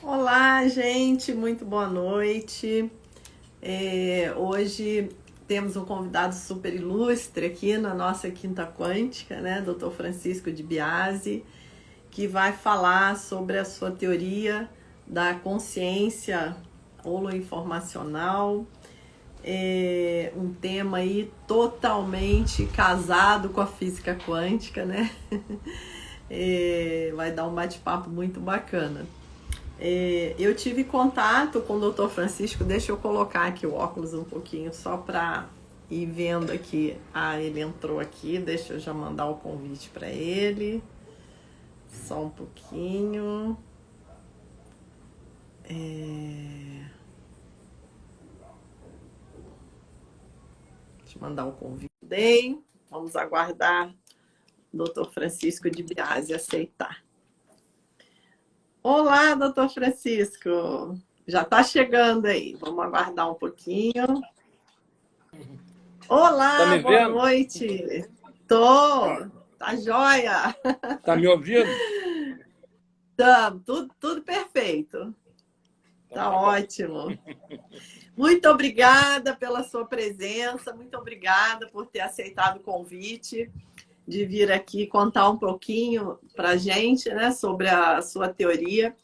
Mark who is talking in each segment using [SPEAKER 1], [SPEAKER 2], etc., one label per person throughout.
[SPEAKER 1] Olá, gente, muito boa noite. Hoje temos um convidado super ilustre aqui na nossa Quinta Quântica, né? Dr. Francisco de Biasi, que vai falar sobre a sua teoria da consciência holoinformacional. Um tema aí totalmente casado com a física quântica, né? Vai dar um bate-papo muito bacana. Eu tive contato com o Dr. Francisco, deixa eu colocar aqui o óculos um pouquinho só para ir vendo aqui. Ah, ele entrou aqui, deixa eu já mandar o convite para ele. Só um pouquinho. Deixa eu mandar o convite. Vamos aguardar o Dr. Francisco de Biasi aceitar. Olá, Dr. Francisco. Já está chegando aí. Vamos aguardar um pouquinho.
[SPEAKER 2] Tá
[SPEAKER 1] Olá,
[SPEAKER 2] me
[SPEAKER 1] boa
[SPEAKER 2] vendo?
[SPEAKER 1] noite. Tô. Tá joia?
[SPEAKER 2] Tá me ouvindo?
[SPEAKER 1] Tudo perfeito.
[SPEAKER 2] Então
[SPEAKER 1] Tá
[SPEAKER 2] tá bom.
[SPEAKER 1] ótimo. Muito obrigada pela sua presença. Muito obrigada por ter aceitado o convite de vir aqui contar um pouquinho para a gente, né, sobre a sua teoria,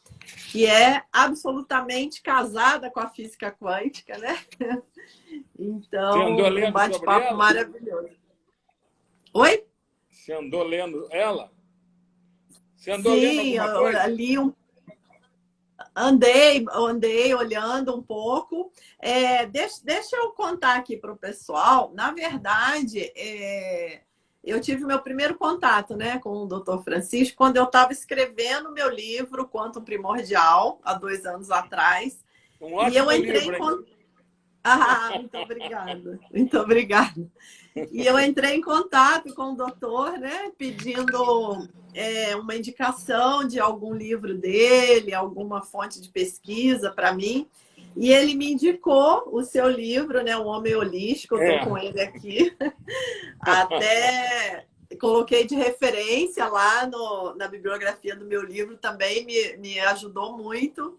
[SPEAKER 1] que é absolutamente casada com a física quântica, né?
[SPEAKER 2] Você andou
[SPEAKER 1] Então, um
[SPEAKER 2] lendo sobre
[SPEAKER 1] bate-papo
[SPEAKER 2] ela?
[SPEAKER 1] maravilhoso. Oi?
[SPEAKER 2] Você andou lendo ela? Você andou lendo
[SPEAKER 1] Sim,
[SPEAKER 2] alguma
[SPEAKER 1] eu
[SPEAKER 2] coisa?
[SPEAKER 1] li andei olhando um pouco. Deixa eu contar aqui para o pessoal. Na verdade, eu tive meu primeiro contato, né, com o Dr. Francisco quando eu estava escrevendo meu livro Quantum Primordial, há 2 anos atrás.
[SPEAKER 2] Um
[SPEAKER 1] E eu
[SPEAKER 2] ótimo
[SPEAKER 1] entrei em
[SPEAKER 2] livro, hein?
[SPEAKER 1] contato. Ah, muito obrigada. Muito obrigada. E eu entrei em contato com o doutor, né, pedindo uma indicação de algum livro dele, alguma fonte de pesquisa para mim. E ele me indicou o seu livro, né, O Homem Holístico, eu estou
[SPEAKER 2] É.
[SPEAKER 1] com ele aqui. Até coloquei de referência lá na bibliografia do meu livro, também me ajudou muito.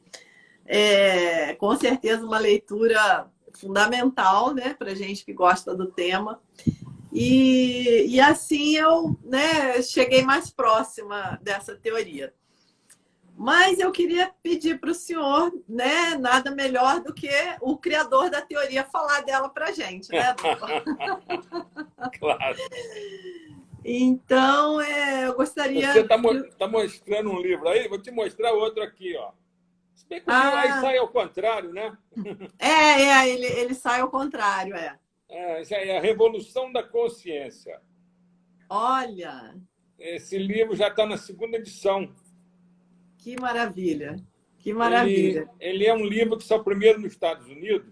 [SPEAKER 1] Com certeza uma leitura fundamental, né, para gente que gosta do tema. E assim eu, né, cheguei mais próxima dessa teoria. Mas eu queria pedir para o senhor, né, nada melhor do que o criador da teoria falar dela para a gente, né, doutor?
[SPEAKER 2] Claro.
[SPEAKER 1] Então, eu
[SPEAKER 2] Você
[SPEAKER 1] gostaria que...
[SPEAKER 2] tá mostrando um livro aí? Vou te mostrar outro aqui, ó. Se bem que o meu aí
[SPEAKER 1] Ah,
[SPEAKER 2] sai ao contrário, né?
[SPEAKER 1] ele sai ao contrário,
[SPEAKER 2] Isso aí é A Revolução da Consciência.
[SPEAKER 1] Olha,
[SPEAKER 2] Esse livro já está na segunda edição.
[SPEAKER 1] que maravilha, que
[SPEAKER 2] Ele,
[SPEAKER 1] maravilha.
[SPEAKER 2] ele é um livro que saiu primeiro nos Estados Unidos,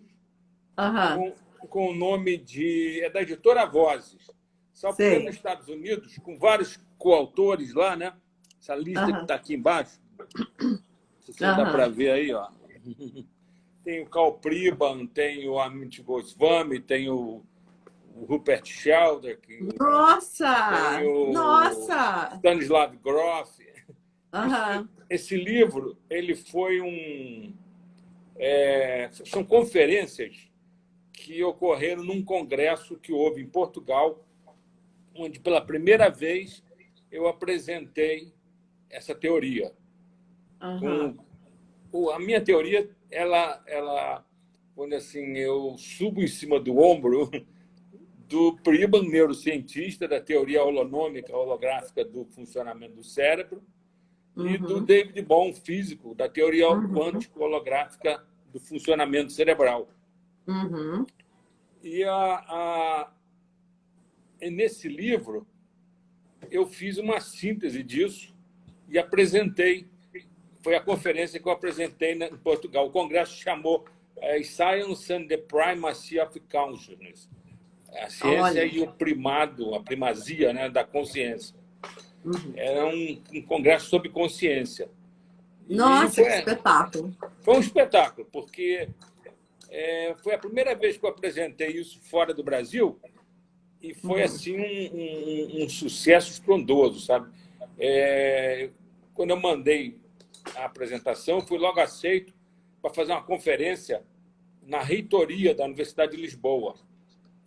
[SPEAKER 1] Aham,
[SPEAKER 2] com, com o nome de... É da editora Vozes. Saiu primeiro nos
[SPEAKER 1] sei.
[SPEAKER 2] Estados Unidos, com vários coautores lá, né? Essa lista que
[SPEAKER 1] Aham,
[SPEAKER 2] está aqui embaixo. Se você dá para
[SPEAKER 1] aham.
[SPEAKER 2] ver aí, ó. Tem o Karl Pribban, tem o Amit Goswami, tem o Rupert Sheldrake, tem
[SPEAKER 1] Nossa!
[SPEAKER 2] o
[SPEAKER 1] Nossa!
[SPEAKER 2] Stanislav Grof.
[SPEAKER 1] Aham,
[SPEAKER 2] Esse livro, ele foi são conferências que ocorreram num congresso que houve em Portugal, onde pela primeira vez eu apresentei essa teoria.
[SPEAKER 1] aham.
[SPEAKER 2] A minha teoria, quando assim, eu subo em cima do ombro do Pribban, neurocientista da teoria holonômica, holográfica do funcionamento do cérebro, e do
[SPEAKER 1] Uhum,
[SPEAKER 2] David Bohm, físico, da teoria
[SPEAKER 1] uhum,
[SPEAKER 2] quântico-holográfica do funcionamento cerebral.
[SPEAKER 1] uhum,
[SPEAKER 2] E, e nesse livro, eu fiz uma síntese disso e apresentei. Foi a conferência que eu apresentei em Portugal. O congresso chamou Science and the Primacy of Consciousness, a ciência
[SPEAKER 1] olha.
[SPEAKER 2] e o primado, a primazia, né, da consciência.
[SPEAKER 1] Uhum.
[SPEAKER 2] Era um congresso sobre consciência. E
[SPEAKER 1] Nossa, que espetáculo.
[SPEAKER 2] foi um espetáculo, porque foi a primeira vez que eu apresentei isso fora do Brasil e foi
[SPEAKER 1] Uhum,
[SPEAKER 2] assim um sucesso estrondoso, sabe? Quando eu mandei a apresentação, fui logo aceito para fazer uma conferência na reitoria da Universidade de Lisboa.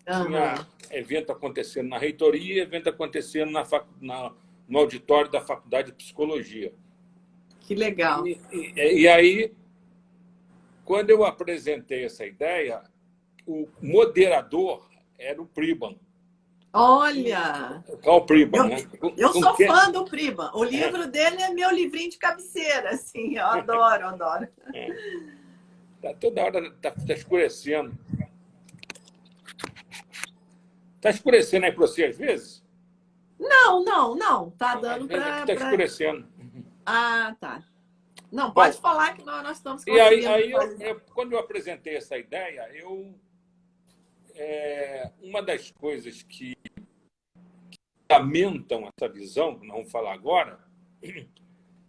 [SPEAKER 2] Tinha evento acontecendo na reitoria e evento acontecendo no auditório da Faculdade de Psicologia.
[SPEAKER 1] Que legal.
[SPEAKER 2] E aí, quando eu apresentei essa ideia, o moderador era o Priban.
[SPEAKER 1] Olha!
[SPEAKER 2] Qual o Priban, né?
[SPEAKER 1] Eu sou fã do Priban. O livro dele é meu livrinho de cabeceira, assim. Eu adoro, adoro.
[SPEAKER 2] Tá toda hora tá escurecendo. Está escurecendo aí para você às vezes?
[SPEAKER 1] Não. Tá dando para...
[SPEAKER 2] Está escurecendo.
[SPEAKER 1] Ah, tá. Não, pode falar que nós estamos
[SPEAKER 2] conseguindo.
[SPEAKER 1] E
[SPEAKER 2] aí quando eu apresentei essa ideia, uma das coisas que fundamentam essa visão, que nós vamos falar agora,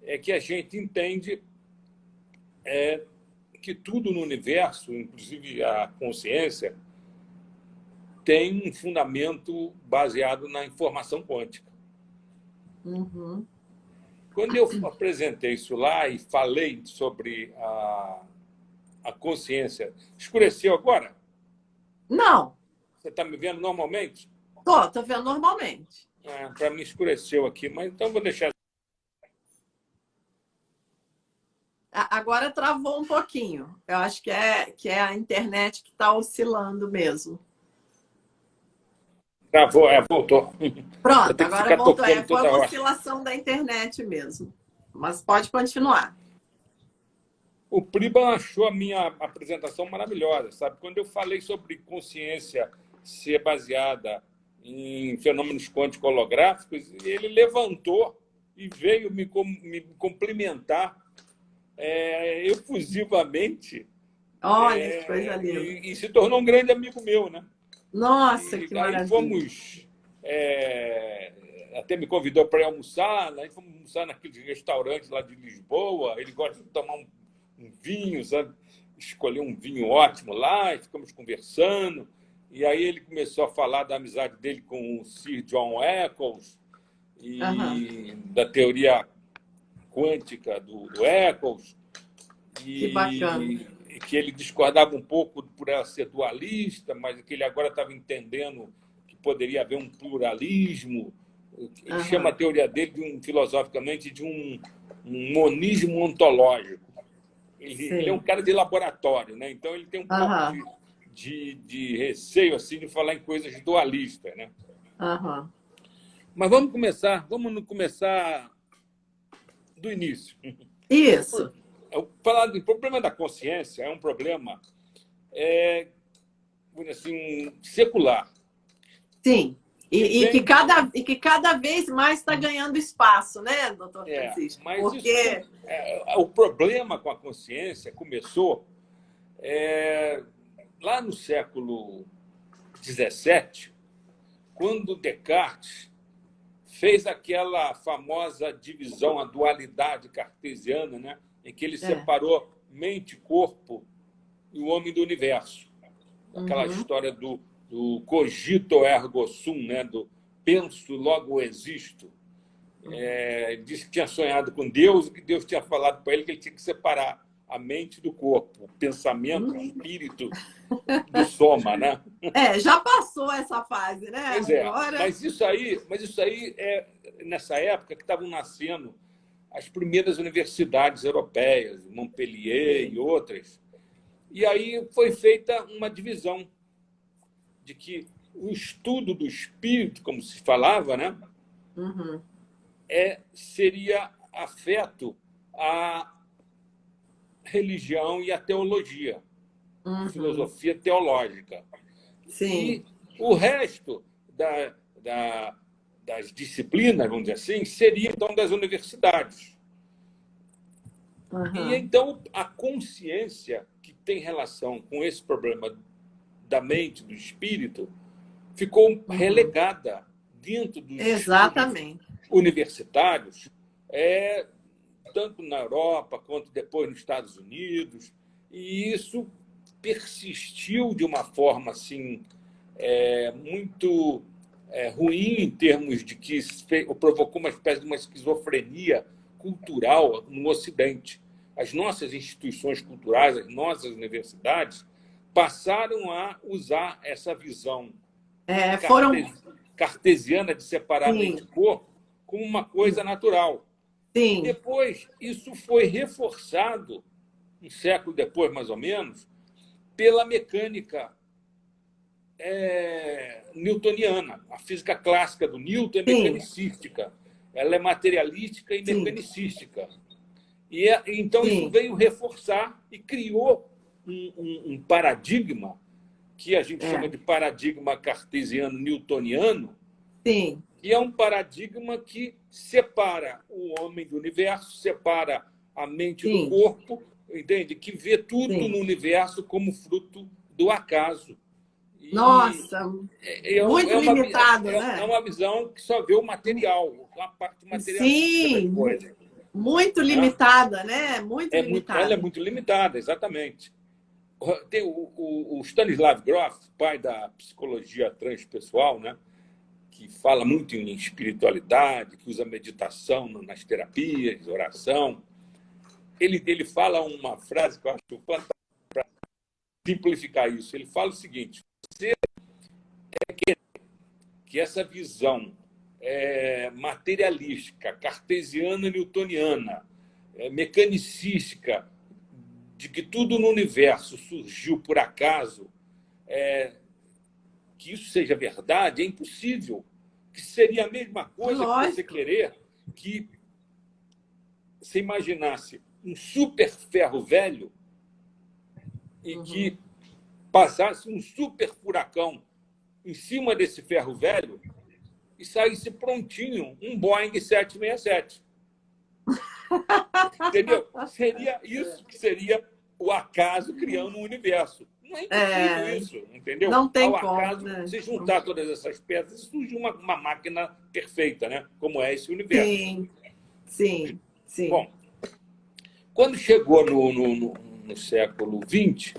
[SPEAKER 2] é que a gente entende que tudo no universo, inclusive a consciência, tem um fundamento baseado na informação quântica.
[SPEAKER 1] Uhum.
[SPEAKER 2] Quando eu apresentei isso lá e falei sobre a consciência, escureceu agora?
[SPEAKER 1] Não.
[SPEAKER 2] Você está me vendo normalmente?
[SPEAKER 1] Tô vendo normalmente.
[SPEAKER 2] Para mim escureceu aqui, mas então vou deixar.
[SPEAKER 1] Agora travou um pouquinho. Eu acho que é a internet que está oscilando mesmo.
[SPEAKER 2] Travou, voltou.
[SPEAKER 1] Pronto, agora voltou. Foi uma oscilação da internet mesmo. Mas pode continuar.
[SPEAKER 2] O Priban achou a minha apresentação maravilhosa, sabe? Quando eu falei sobre consciência ser baseada em fenômenos quânticos holográficos, ele levantou e veio me cumprimentar efusivamente.
[SPEAKER 1] Olha, que coisa linda.
[SPEAKER 2] E se tornou um grande amigo meu, né?
[SPEAKER 1] Nossa, que maravilha.
[SPEAKER 2] Aí fomos... até me convidou para ir almoçar, aí fomos almoçar naquele restaurante lá de Lisboa. Ele gosta de tomar um vinho, sabe? Escolheu um vinho ótimo lá e ficamos conversando. E aí ele começou a falar da amizade dele com o Sir John Eccles e da teoria quântica do Eccles.
[SPEAKER 1] Que bacana.
[SPEAKER 2] E que ele discordava um pouco por ela ser dualista, mas que ele agora estava entendendo que poderia haver um pluralismo. Ele chama a teoria dele, filosoficamente, de um monismo ontológico. Ele é um cara de laboratório, né? Então ele tem um pouco de receio assim, de falar em coisas dualistas, né? Mas vamos começar do início.
[SPEAKER 1] Isso.
[SPEAKER 2] Falar do problema da consciência é um problema assim, secular.
[SPEAKER 1] Sim. E que cada vez mais está ganhando espaço, né, doutor Francisco?
[SPEAKER 2] Mas porque... o problema com a consciência começou lá no século XVII, quando Descartes fez aquela famosa divisão, a dualidade cartesiana, né, em que ele separou mente, corpo e o homem do universo. Aquela história do cogito ergo sum, né? Do penso, logo existo. Disse que tinha sonhado com Deus e que Deus tinha falado para ele que ele tinha que separar a mente do corpo, o pensamento, o espírito do soma, né?
[SPEAKER 1] Já passou essa fase, né?
[SPEAKER 2] Pois agora... mas isso aí é nessa época que estavam nascendo as primeiras universidades europeias, Montpellier e outras. E aí foi feita uma divisão de que o estudo do espírito, como se falava, né, seria afeto à religião e à teologia, filosofia teológica.
[SPEAKER 1] Sim.
[SPEAKER 2] E o resto das disciplinas, vamos dizer assim, seria, então, das universidades. E, então, a consciência que tem relação com esse problema da mente, do espírito, ficou relegada dentro dos universitários, tanto na Europa quanto depois nos Estados Unidos, e isso persistiu de uma forma assim, muito ruim, em termos de que provocou uma espécie de uma esquizofrenia cultural no Ocidente. As nossas instituições culturais, as nossas universidades, passaram a usar essa visão
[SPEAKER 1] Foram...
[SPEAKER 2] cartesiana de separar mente e corpo como uma coisa natural. E
[SPEAKER 1] Sim,
[SPEAKER 2] depois isso foi reforçado, um século depois, mais ou menos, pela mecânica newtoniana. A física clássica do Newton é
[SPEAKER 1] sim,
[SPEAKER 2] mecanicística. Ela é materialística e
[SPEAKER 1] sim,
[SPEAKER 2] mecanicística. Então, isso
[SPEAKER 1] sim,
[SPEAKER 2] veio reforçar e criou um paradigma que a gente chama de paradigma cartesiano-newtoniano,
[SPEAKER 1] sim,
[SPEAKER 2] que é um paradigma que separa o homem do universo, separa a mente do
[SPEAKER 1] sim,
[SPEAKER 2] corpo, entende? Que vê tudo
[SPEAKER 1] sim.
[SPEAKER 2] no universo como fruto do acaso. E
[SPEAKER 1] Nossa, muito limitado,
[SPEAKER 2] é
[SPEAKER 1] né?
[SPEAKER 2] uma visão que só vê o material, a parte materialística das
[SPEAKER 1] Sim,
[SPEAKER 2] coisas.
[SPEAKER 1] muito
[SPEAKER 2] Né?
[SPEAKER 1] limitada, né? Muito
[SPEAKER 2] Ela é
[SPEAKER 1] limitada.
[SPEAKER 2] muito limitada, exatamente. Tem o Stanislav Grof, pai da psicologia transpessoal, né? Que fala muito em espiritualidade, que usa meditação nas terapias, oração. Ele fala uma frase que eu acho fantástica para simplificar isso. Ele fala o seguinte: que essa visão materialística, cartesiana, newtoniana, mecanicística, de que tudo no universo surgiu por acaso, que isso seja verdade, é impossível. Que seria a mesma coisa que você
[SPEAKER 1] Lógico.
[SPEAKER 2] querer que você imaginasse um super ferro velho e que passasse um super furacão em cima desse ferro velho e saísse prontinho um Boeing 767. Entendeu? Seria isso que seria o acaso criando um universo. Não é impossível isso, entendeu?
[SPEAKER 1] Não tem
[SPEAKER 2] Ao
[SPEAKER 1] como,
[SPEAKER 2] acaso,
[SPEAKER 1] né?
[SPEAKER 2] se juntar todas essas peças, surge uma máquina perfeita, né? Como é esse universo.
[SPEAKER 1] Sim, sim, sim.
[SPEAKER 2] Bom, quando chegou no século XX,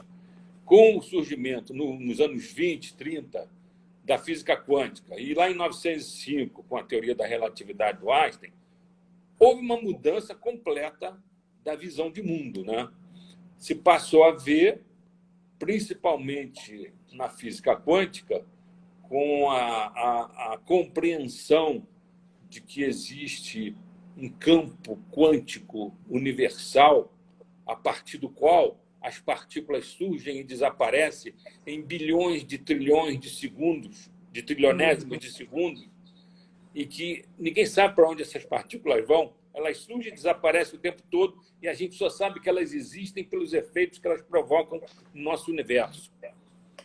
[SPEAKER 2] com o surgimento, nos anos 20, 30, da física quântica, e lá em 1905, com a teoria da relatividade do Einstein, houve uma mudança completa da visão de mundo, né? Se passou a ver, principalmente na física quântica, com a compreensão de que existe um campo quântico universal a partir do qual as partículas surgem e desaparecem em bilhões de trilhões de segundos, de trilionésimos de segundos, e que ninguém sabe para onde essas partículas vão. Elas surgem e desaparecem o tempo todo e a gente só sabe que elas existem pelos efeitos que elas provocam no nosso universo.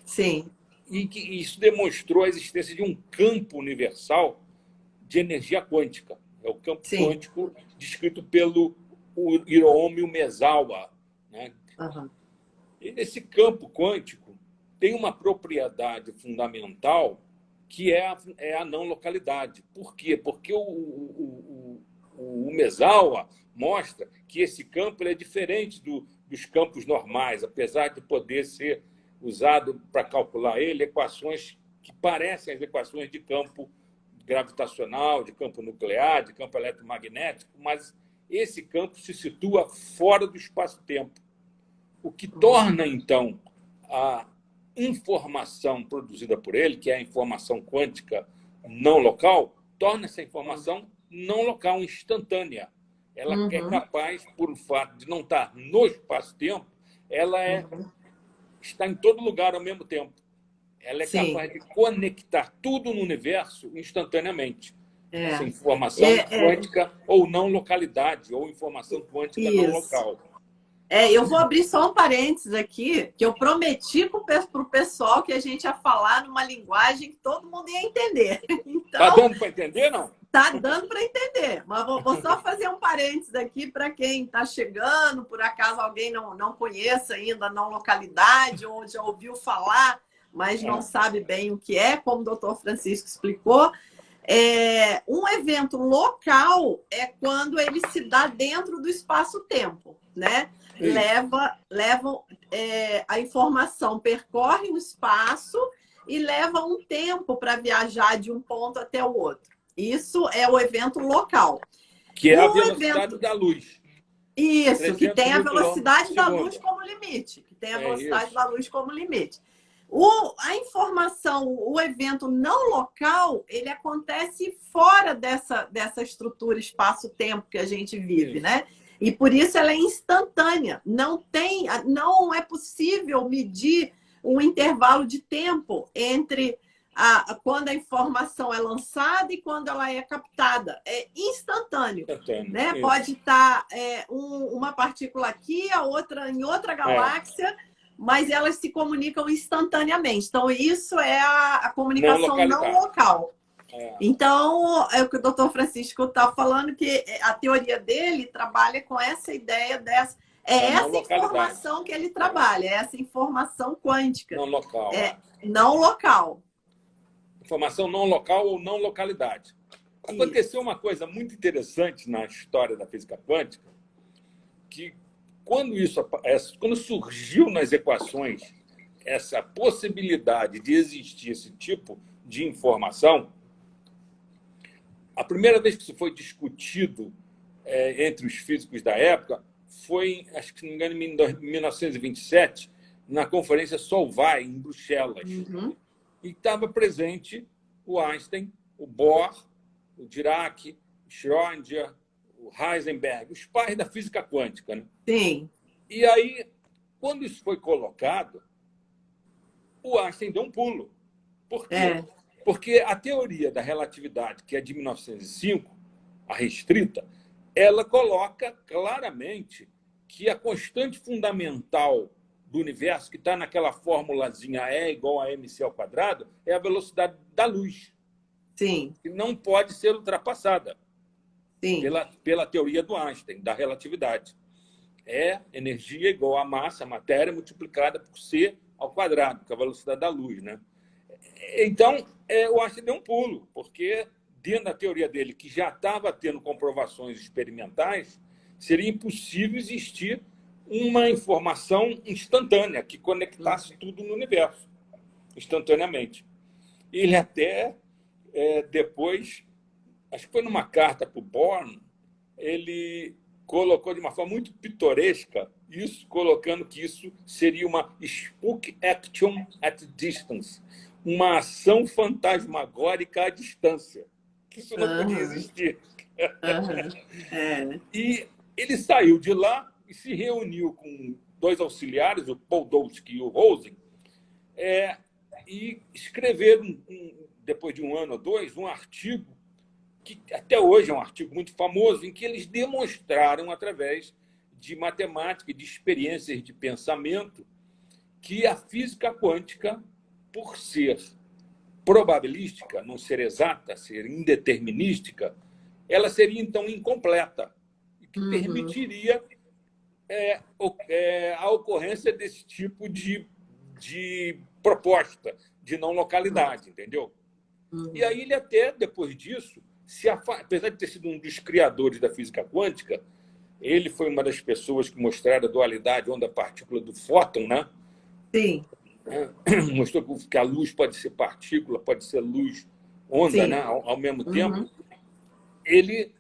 [SPEAKER 1] Sim.
[SPEAKER 2] E que isso demonstrou a existência de um campo universal de energia quântica. É o campo quântico descrito pelo Hiromi Umezawa, né? E nesse campo quântico tem uma propriedade fundamental que é a não localidade. Por quê? Porque o Umezawa mostra que esse campo é diferente dos campos normais, apesar de poder ser usado para calcular ele equações que parecem as equações de campo gravitacional, de campo nuclear, de campo eletromagnético, mas esse campo se situa fora do espaço-tempo, o que torna, então, a informação produzida por ele, que é a informação quântica não local, torna essa informação não local, instantânea. Ela é capaz, por o fato de não estar no espaço-tempo, ela está em todo lugar ao mesmo tempo. Ela é capaz de conectar tudo no universo instantaneamente. Essa informação quântica ou não localidade, ou informação quântica não local.
[SPEAKER 1] Eu vou abrir só um parênteses aqui, que eu prometi para o pessoal que a gente ia falar numa linguagem que todo mundo ia entender. Então,
[SPEAKER 2] tá dando para entender, não?
[SPEAKER 1] Tá dando para entender, mas vou só fazer um parênteses aqui para quem está chegando, por acaso alguém não conheça ainda a não localidade, ou já ouviu falar, mas não sabe bem o que é, como o doutor Francisco explicou. Um evento local é quando ele se dá dentro do espaço-tempo, né? Levam a informação, percorre o espaço e leva um tempo para viajar de um ponto até o outro. Isso é o evento local.
[SPEAKER 2] Que é a
[SPEAKER 1] O
[SPEAKER 2] velocidade
[SPEAKER 1] evento...
[SPEAKER 2] da luz.
[SPEAKER 1] Isso, que
[SPEAKER 2] 300
[SPEAKER 1] tem a
[SPEAKER 2] mil quilômetros por
[SPEAKER 1] velocidade da luz
[SPEAKER 2] segundo.
[SPEAKER 1] como limite. Que tem a
[SPEAKER 2] É
[SPEAKER 1] velocidade
[SPEAKER 2] isso.
[SPEAKER 1] da luz como limite. A informação, o evento não local, ele acontece fora dessa estrutura espaço-tempo que a gente vive,
[SPEAKER 2] Isso.
[SPEAKER 1] né? E por isso ela é instantânea. Não é possível medir um intervalo de tempo entre quando a informação é lançada e quando ela é captada. É instantâneo.
[SPEAKER 2] Instantâneo.
[SPEAKER 1] Né?
[SPEAKER 2] Isso.
[SPEAKER 1] Pode estar uma partícula aqui, a outra em outra galáxia, mas elas se comunicam instantaneamente. Então, isso é a comunicação não local. Então, é o que o doutor Francisco está falando, que a teoria dele trabalha com essa ideia dessa. É essa informação que ele trabalha, é essa informação quântica.
[SPEAKER 2] Não local.
[SPEAKER 1] Não local.
[SPEAKER 2] Informação não local ou não localidade. Aconteceu uma coisa muito interessante na história da física quântica, que quando surgiu nas equações essa possibilidade de existir esse tipo de informação, a primeira vez que isso foi discutido entre os físicos da época foi, acho que se não me engano, em 1927, na Conferência Solvay, em Bruxelas.
[SPEAKER 1] Uhum.
[SPEAKER 2] E estava presente o Einstein, o Bohr, o Dirac, o Schrödinger, o Heisenberg, os pais da física quântica. Né?
[SPEAKER 1] Sim.
[SPEAKER 2] E aí, quando isso foi colocado, o Einstein deu um pulo. Por quê? Porque a teoria da relatividade, que é de 1905, a restrita, ela coloca claramente que a constante fundamental do universo, que está naquela formulazinha E igual a mc ao quadrado, é a velocidade da luz.
[SPEAKER 1] Sim.
[SPEAKER 2] Que não pode ser ultrapassada.
[SPEAKER 1] Sim.
[SPEAKER 2] Pela teoria do Einstein, da relatividade. É energia igual a massa, a matéria, multiplicada por c ao quadrado, que é a velocidade da luz. Né? Então, o Einstein deu um pulo, porque dentro da teoria dele, que já estava tendo comprovações experimentais, seria impossível existir uma informação instantânea que conectasse tudo no universo, instantaneamente. Ele até, depois, acho que foi numa carta para o Born, ele colocou de uma forma muito pitoresca isso, colocando que isso seria uma spook action at distance, uma ação fantasmagórica à distância. Que isso não podia existir. E ele saiu de lá e se reuniu com dois auxiliares, o Podolsky e o Rosen, e escreveram, depois de um ano ou dois, um artigo que até hoje é um artigo muito famoso, em que eles demonstraram, através de matemática e de experiências de pensamento, que a física quântica, por ser probabilística, não ser exata, ser indeterminística, ela seria, então, incompleta, e que permitiria a ocorrência desse tipo de proposta de não localidade, entendeu? E aí ele até, depois disso, apesar de ter sido um dos criadores da física quântica, ele foi uma das pessoas que mostraram a dualidade onda-partícula do fóton, né?
[SPEAKER 1] Sim.
[SPEAKER 2] Mostrou que a luz pode ser partícula, pode ser luz, onda, né? Ao mesmo tempo. Ele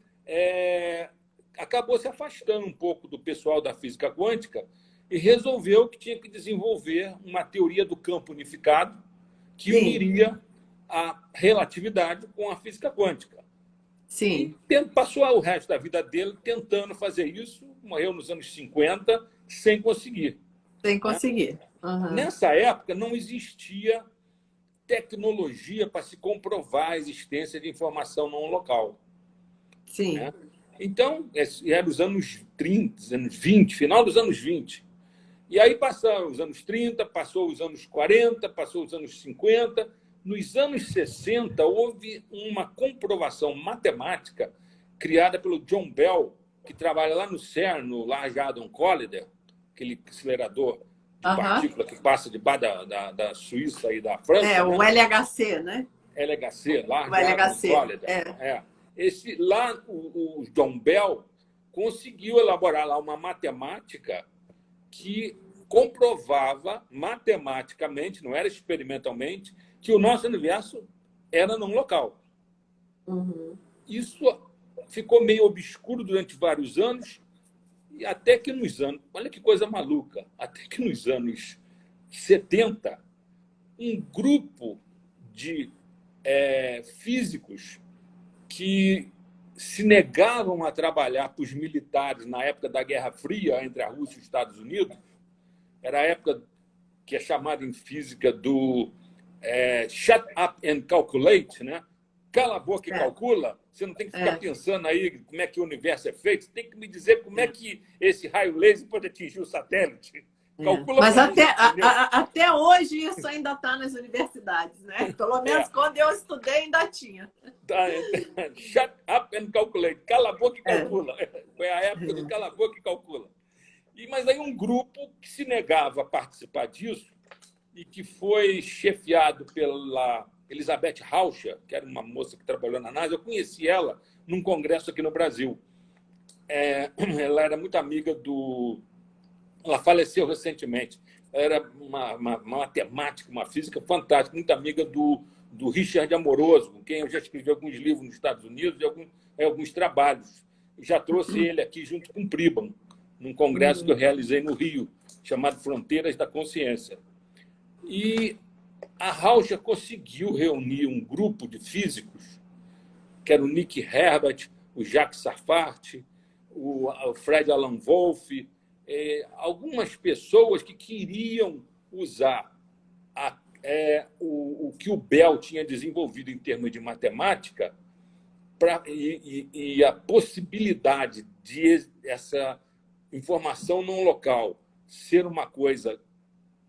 [SPEAKER 2] acabou se afastando um pouco do pessoal da física quântica e resolveu que tinha que desenvolver uma teoria do campo unificado que uniria a relatividade com a física quântica.
[SPEAKER 1] Sim.
[SPEAKER 2] E passou o resto da vida dele tentando fazer isso, morreu nos anos 50 sem conseguir.
[SPEAKER 1] Sem conseguir.
[SPEAKER 2] Nessa época, não existia tecnologia para se comprovar a existência de informação não local.
[SPEAKER 1] Sim.
[SPEAKER 2] Né? Então, era os anos 30, anos 20, final dos anos 20. E aí passaram os anos 30, passou os anos 40, passou os anos 50. Nos anos 60, houve uma comprovação matemática criada pelo John Bell, que trabalha lá no CERN, no Large Hadron Collider, aquele acelerador de partícula que passa debaixo da Suíça e da França.
[SPEAKER 1] O LHC, né?
[SPEAKER 2] LHC, Large Hadron Collider. O John Bell conseguiu elaborar lá uma matemática que comprovava matematicamente, não era experimentalmente, que o nosso universo era não local. Isso ficou meio obscuro durante vários anos, e até que nos anos... Olha que coisa maluca! Até que nos anos 70, um grupo de físicos que se negavam a trabalhar para os militares na época da Guerra Fria entre a Rússia e os Estados Unidos, era a época que é chamada em física do shut up and calculate, né? Cala a boca e calcula. Você não tem que ficar pensando aí como é que o universo é feito, você tem que me dizer como é que esse raio laser pode atingir o satélite. Calcula.
[SPEAKER 1] Mas até hoje isso ainda está nas universidades, né? Pelo menos quando eu estudei ainda tinha.
[SPEAKER 2] Shut up and calculate. Cala a boca e calcula. Foi a época do cala a boca e calcula. Mas aí um grupo que se negava a participar disso e que foi chefiado pela Elizabeth Rauscher, que era uma moça que trabalhou na NASA. Eu conheci ela num congresso aqui no Brasil. Ela era muito amiga do... Ela faleceu recentemente. Ela era uma matemática, uma física fantástica, muito amiga do Richard Amoroso, com quem eu já escrevi alguns livros nos Estados Unidos e alguns trabalhos. Já trouxe ele aqui junto com o Pribam, num congresso que eu realizei no Rio, chamado Fronteiras da Consciência. E a Rauscher conseguiu reunir um grupo de físicos, que era o Nick Herbert, o Jacques Sarfati, o Fred Alan Wolf, algumas pessoas que queriam usar o que o Bell tinha desenvolvido em termos de matemática e a possibilidade de essa informação num local ser uma coisa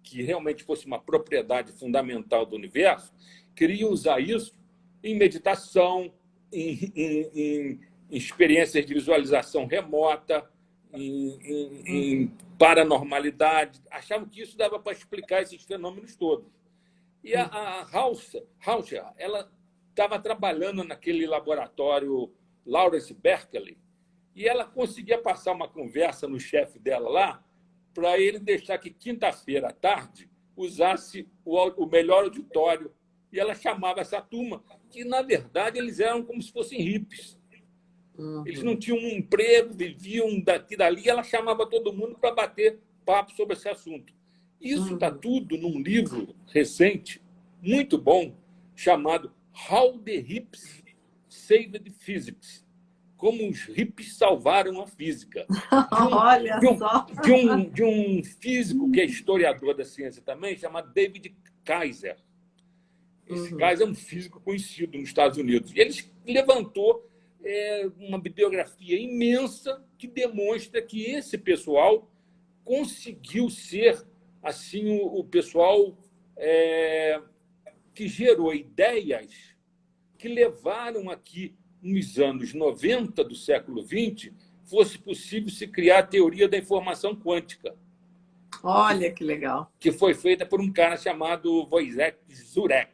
[SPEAKER 2] que realmente fosse uma propriedade fundamental do universo, queriam usar isso em meditação, em experiências de visualização remota, em paranormalidade. Achavam que isso dava para explicar esses fenômenos todos. E a Rauscher, ela estava trabalhando naquele laboratório Lawrence Berkeley, e ela conseguia passar uma conversa no chefe dela lá para ele deixar que quinta-feira à tarde usasse o melhor auditório. E ela chamava essa turma, que, na verdade, eles eram como se fossem hippies. Eles não tinham um emprego, viviam daqui e dali, e ela chamava todo mundo para bater papo sobre esse assunto. Isso está tudo num livro recente, muito bom, chamado How the Hippies Saved Physics. Como os hippies salvaram a física.
[SPEAKER 1] Olha só!
[SPEAKER 2] De um físico que é historiador da ciência também, chamado David Kaiser. Esse Kaiser é um físico conhecido nos Estados Unidos. E ele levantou uma bibliografia imensa que demonstra que esse pessoal conseguiu ser assim o pessoal que gerou ideias que levaram aqui, nos anos 90 do século XX, fosse possível se criar a teoria da informação quântica.
[SPEAKER 1] Olha que legal!
[SPEAKER 2] Que foi feita por um cara chamado Wojciech Zurek.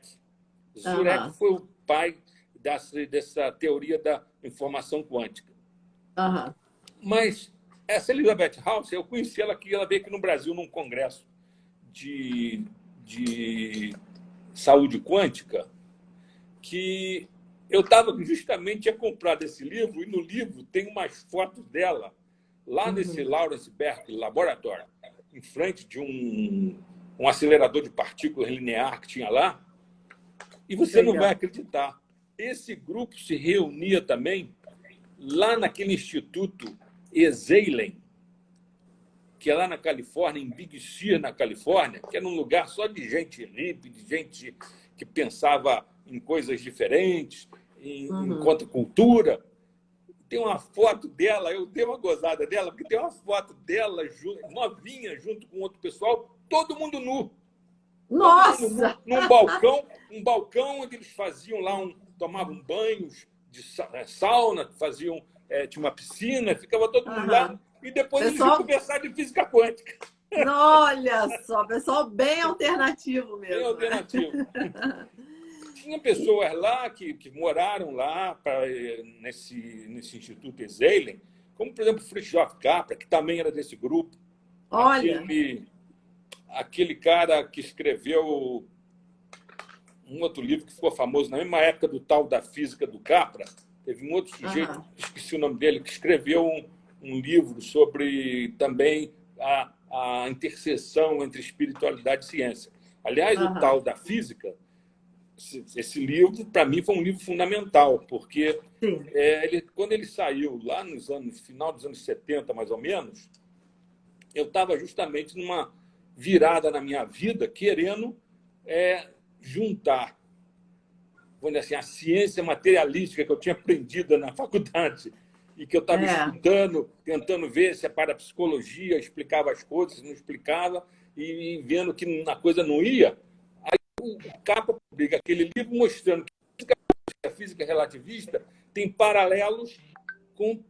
[SPEAKER 2] Zurek foi o pai dessa teoria da informação quântica. Mas essa Elizabeth Rauscher, eu conheci ela aqui, ela veio aqui no Brasil num congresso de saúde quântica, que eu estava justamente tinha comprado esse livro, e no livro tem umas fotos dela lá nesse Lawrence Berkeley Laboratory, em frente de um acelerador de partículas linear que tinha lá. E você não vai acreditar. Esse grupo se reunia também lá naquele Instituto Esalen, que é lá na Califórnia, em Big Sur, na Califórnia, que era um lugar só de gente hippie, de gente que pensava em coisas diferentes, em contracultura. Tem uma foto dela, eu dei uma gozada dela, porque tem uma foto dela novinha, junto com outro pessoal, todo mundo nu.
[SPEAKER 1] Nossa!
[SPEAKER 2] Todo mundo nu, num balcão onde eles faziam lá, tomavam banhos de sauna, tinha uma piscina, ficava todo mundo lá, e depois eles iam conversar de física quântica.
[SPEAKER 1] Olha só, pessoal bem alternativo mesmo.
[SPEAKER 2] Bem alternativo. Tinha pessoas lá que moraram lá nesse Instituto Esalen, como, por exemplo, Fritjof Capra, que também era desse grupo.
[SPEAKER 1] Olha!
[SPEAKER 2] Aquele cara que escreveu um outro livro que ficou famoso na mesma época do tal da física do Capra, Teve um outro sujeito, esqueci o nome dele, que escreveu um livro sobre também a interseção entre espiritualidade e ciência. Aliás, o tal da física, esse livro, para mim, foi um livro fundamental, porque quando ele saiu lá final dos anos 70, mais ou menos, eu estava justamente numa virada na minha vida, querendo juntar, vamos dizer assim, a ciência materialística que eu tinha aprendido na faculdade e que eu estava estudando, tentando ver se a parapsicologia explicava as coisas, não explicava, e vendo que a coisa não ia. Aí o Capra publica aquele livro mostrando que a física relativista tem paralelos com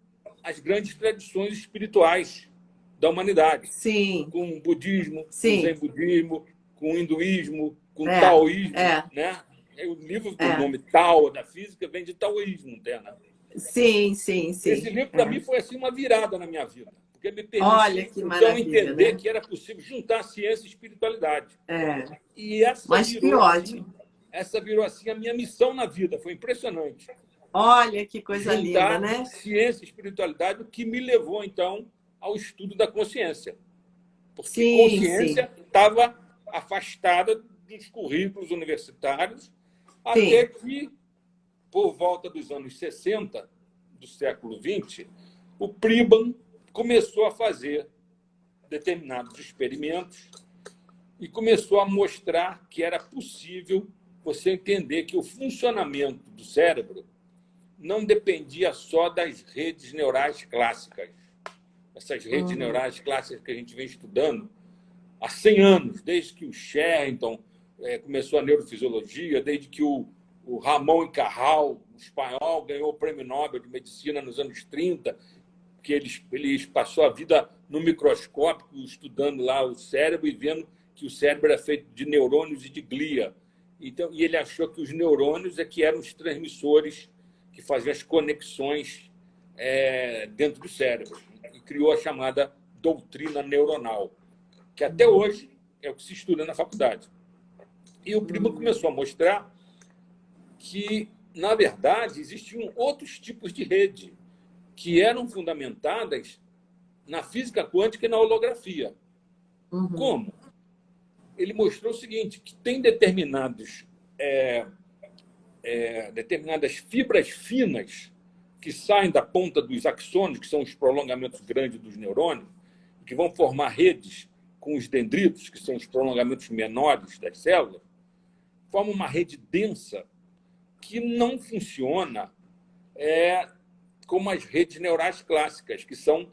[SPEAKER 2] as grandes tradições espirituais da humanidade.
[SPEAKER 1] Sim.
[SPEAKER 2] Com o budismo,
[SPEAKER 1] Sim.
[SPEAKER 2] com o zen budismo, com o hinduísmo, com o taoísmo. Né? O livro do nome Tao, da física, vem de taoísmo. Né?
[SPEAKER 1] Sim, sim, sim.
[SPEAKER 2] Esse livro, para mim, foi assim, uma virada na minha vida. Porque me permitiu, então, entender, né, que era possível juntar ciência e espiritualidade. E essa virou assim a minha missão na vida. Foi impressionante.
[SPEAKER 1] Olha que coisa linda, né?
[SPEAKER 2] Ciência e espiritualidade, o que me levou, então, ao estudo da consciência. Porque consciência estava afastada dos currículos universitários, até que, por volta dos anos 60 do século XX, o Priban começou a fazer determinados experimentos e começou a mostrar que era possível você entender que o funcionamento do cérebro não dependia só das redes neurais clássicas. Essas redes neurais clássicas que a gente vem estudando há 100 anos, desde que o Sherrington começou a neurofisiologia, desde que o Ramon y Cajal, o espanhol, ganhou o Prêmio Nobel de Medicina nos anos 30, que ele passou a vida no microscópio, estudando lá o cérebro e vendo que o cérebro era feito de neurônios e de glia. Então, e ele achou que os neurônios que eram os transmissores que faziam as conexões dentro do cérebro. E criou a chamada doutrina neuronal, que até hoje é o que se estuda na faculdade. E o Priban começou a mostrar que, na verdade, existiam outros tipos de rede que eram fundamentadas na física quântica e na holografia. Como? Ele mostrou o seguinte, que tem determinadas fibras finas que saem da ponta dos axônios, que são os prolongamentos grandes dos neurônios, que vão formar redes com os dendritos, que são os prolongamentos menores das células, formam uma rede densa que não funciona como as redes neurais clássicas, que são,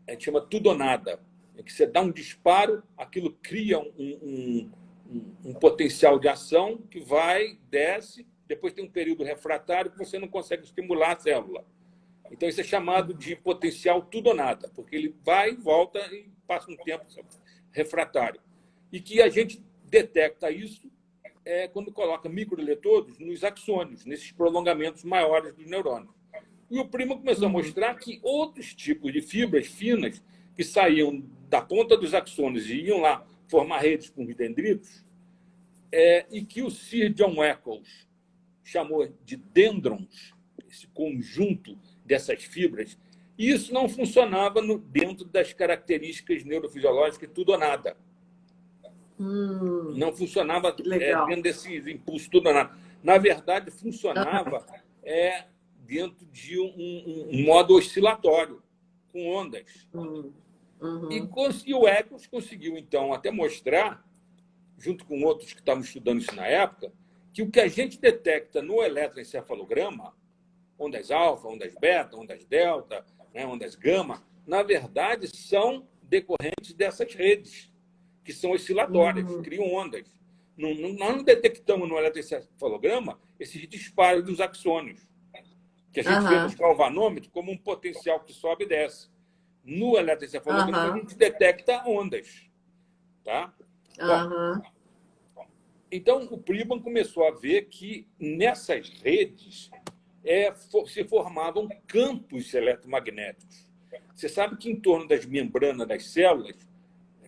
[SPEAKER 2] a gente chama tudo ou nada. É que você dá um disparo, aquilo cria um potencial de ação que vai, desce, depois tem um período refratário que você não consegue estimular a célula. Então, isso é chamado de potencial tudo ou nada, porque ele vai, volta e passa um tempo refratário. E que a gente detecta isso quando coloca microeletrodos nos axônios, nesses prolongamentos maiores dos neurônios. E o Priban começou a mostrar que outros tipos de fibras finas que saíam da ponta dos axônios e iam lá formar redes com os dendritos, e que o Sir John Eccles chamou de dendrons, esse conjunto dessas fibras, e isso não funcionava dentro das características neurofisiológicas tudo ou nada. Não funcionava dentro desses impulsos tudo ou nada. Na verdade, funcionava dentro de um modo oscilatório, com ondas. E o Eccles conseguiu, então, até mostrar, junto com outros que estavam estudando isso na época, que o que a gente detecta no eletroencefalograma, ondas alfa, ondas beta, ondas delta, ondas gama, na verdade, são decorrentes dessas redes, que são oscilatórias, criam ondas. Nós não detectamos no eletroencefalograma esses disparos dos axônios, que a gente vê nos galvanômetros como um potencial que sobe e desce. No eletroencefalograma, a gente detecta ondas. Tá? Bom, então, o Priban começou a ver que nessas redes se formavam campos eletromagnéticos. Você sabe que em torno das membranas das células,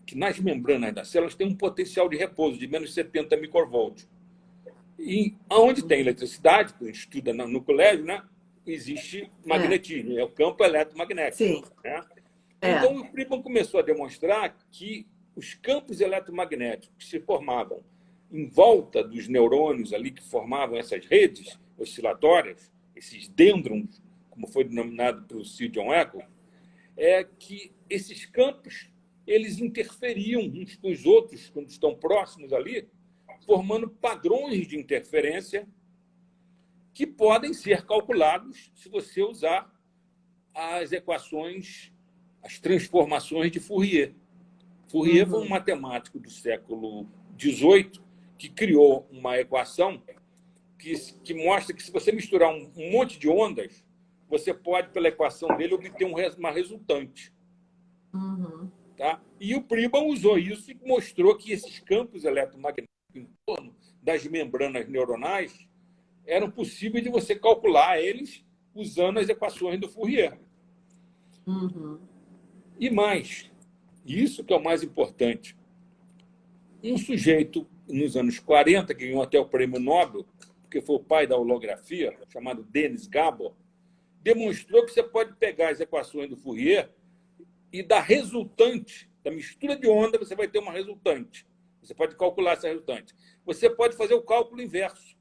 [SPEAKER 2] que nas membranas das células tem um potencial de repouso de menos 70 microvolts. E onde tem eletricidade, que a gente estuda no colégio, né? existe magnetismo, é o campo eletromagnético.
[SPEAKER 1] Sim.
[SPEAKER 2] Né?
[SPEAKER 1] É.
[SPEAKER 2] Então, o Friedman começou a demonstrar que os campos eletromagnéticos que se formavam em volta dos neurônios ali que formavam essas redes oscilatórias, esses dendrons, como foi denominado pelo Sir John Eccles, é que esses campos eles interferiam uns com os outros quando estão próximos ali, formando padrões de interferência que podem ser calculados se você usar as equações, as transformações de Fourier. Fourier foi um matemático do século XVIII que criou uma equação que mostra que se você misturar um monte de ondas, você pode, pela equação dele, obter uma resultante. Tá? E o Friedman usou isso e mostrou que esses campos eletromagnéticos em torno das membranas neuronais eram possíveis de você calcular eles usando as equações do Fourier. E mais, isso que é o mais importante, um sujeito nos anos 40, que ganhou até o prêmio Nobel, porque foi o pai da holografia, chamado Denis Gabor, demonstrou que você pode pegar as equações do Fourier e da resultante, da mistura de onda, você vai ter uma resultante. Você pode calcular essa resultante. Você pode fazer o cálculo inverso.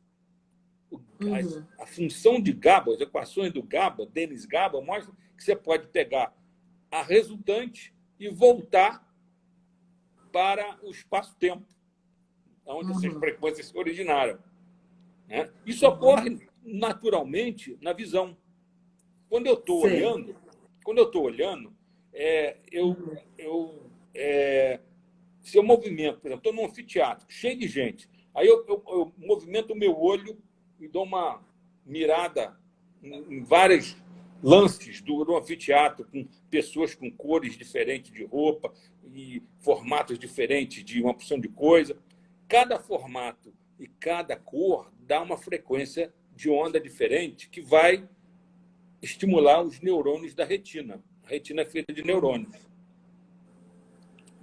[SPEAKER 2] A função de Gabor, as equações do Gabor, Denis Gabor, mostram que você pode pegar a resultante e voltar para o espaço-tempo, onde essas frequências se originaram. Né? Isso ocorre naturalmente na visão. Quando eu estou olhando, se eu movimento, por exemplo, estou num anfiteatro cheio de gente, aí eu movimento o meu olho e dou uma mirada em vários lances do anfiteatro, com pessoas com cores diferentes de roupa e formatos diferentes de uma porção de coisa. Cada formato e cada cor dá uma frequência de onda diferente que vai estimular os neurônios da retina. A retina é feita de neurônios.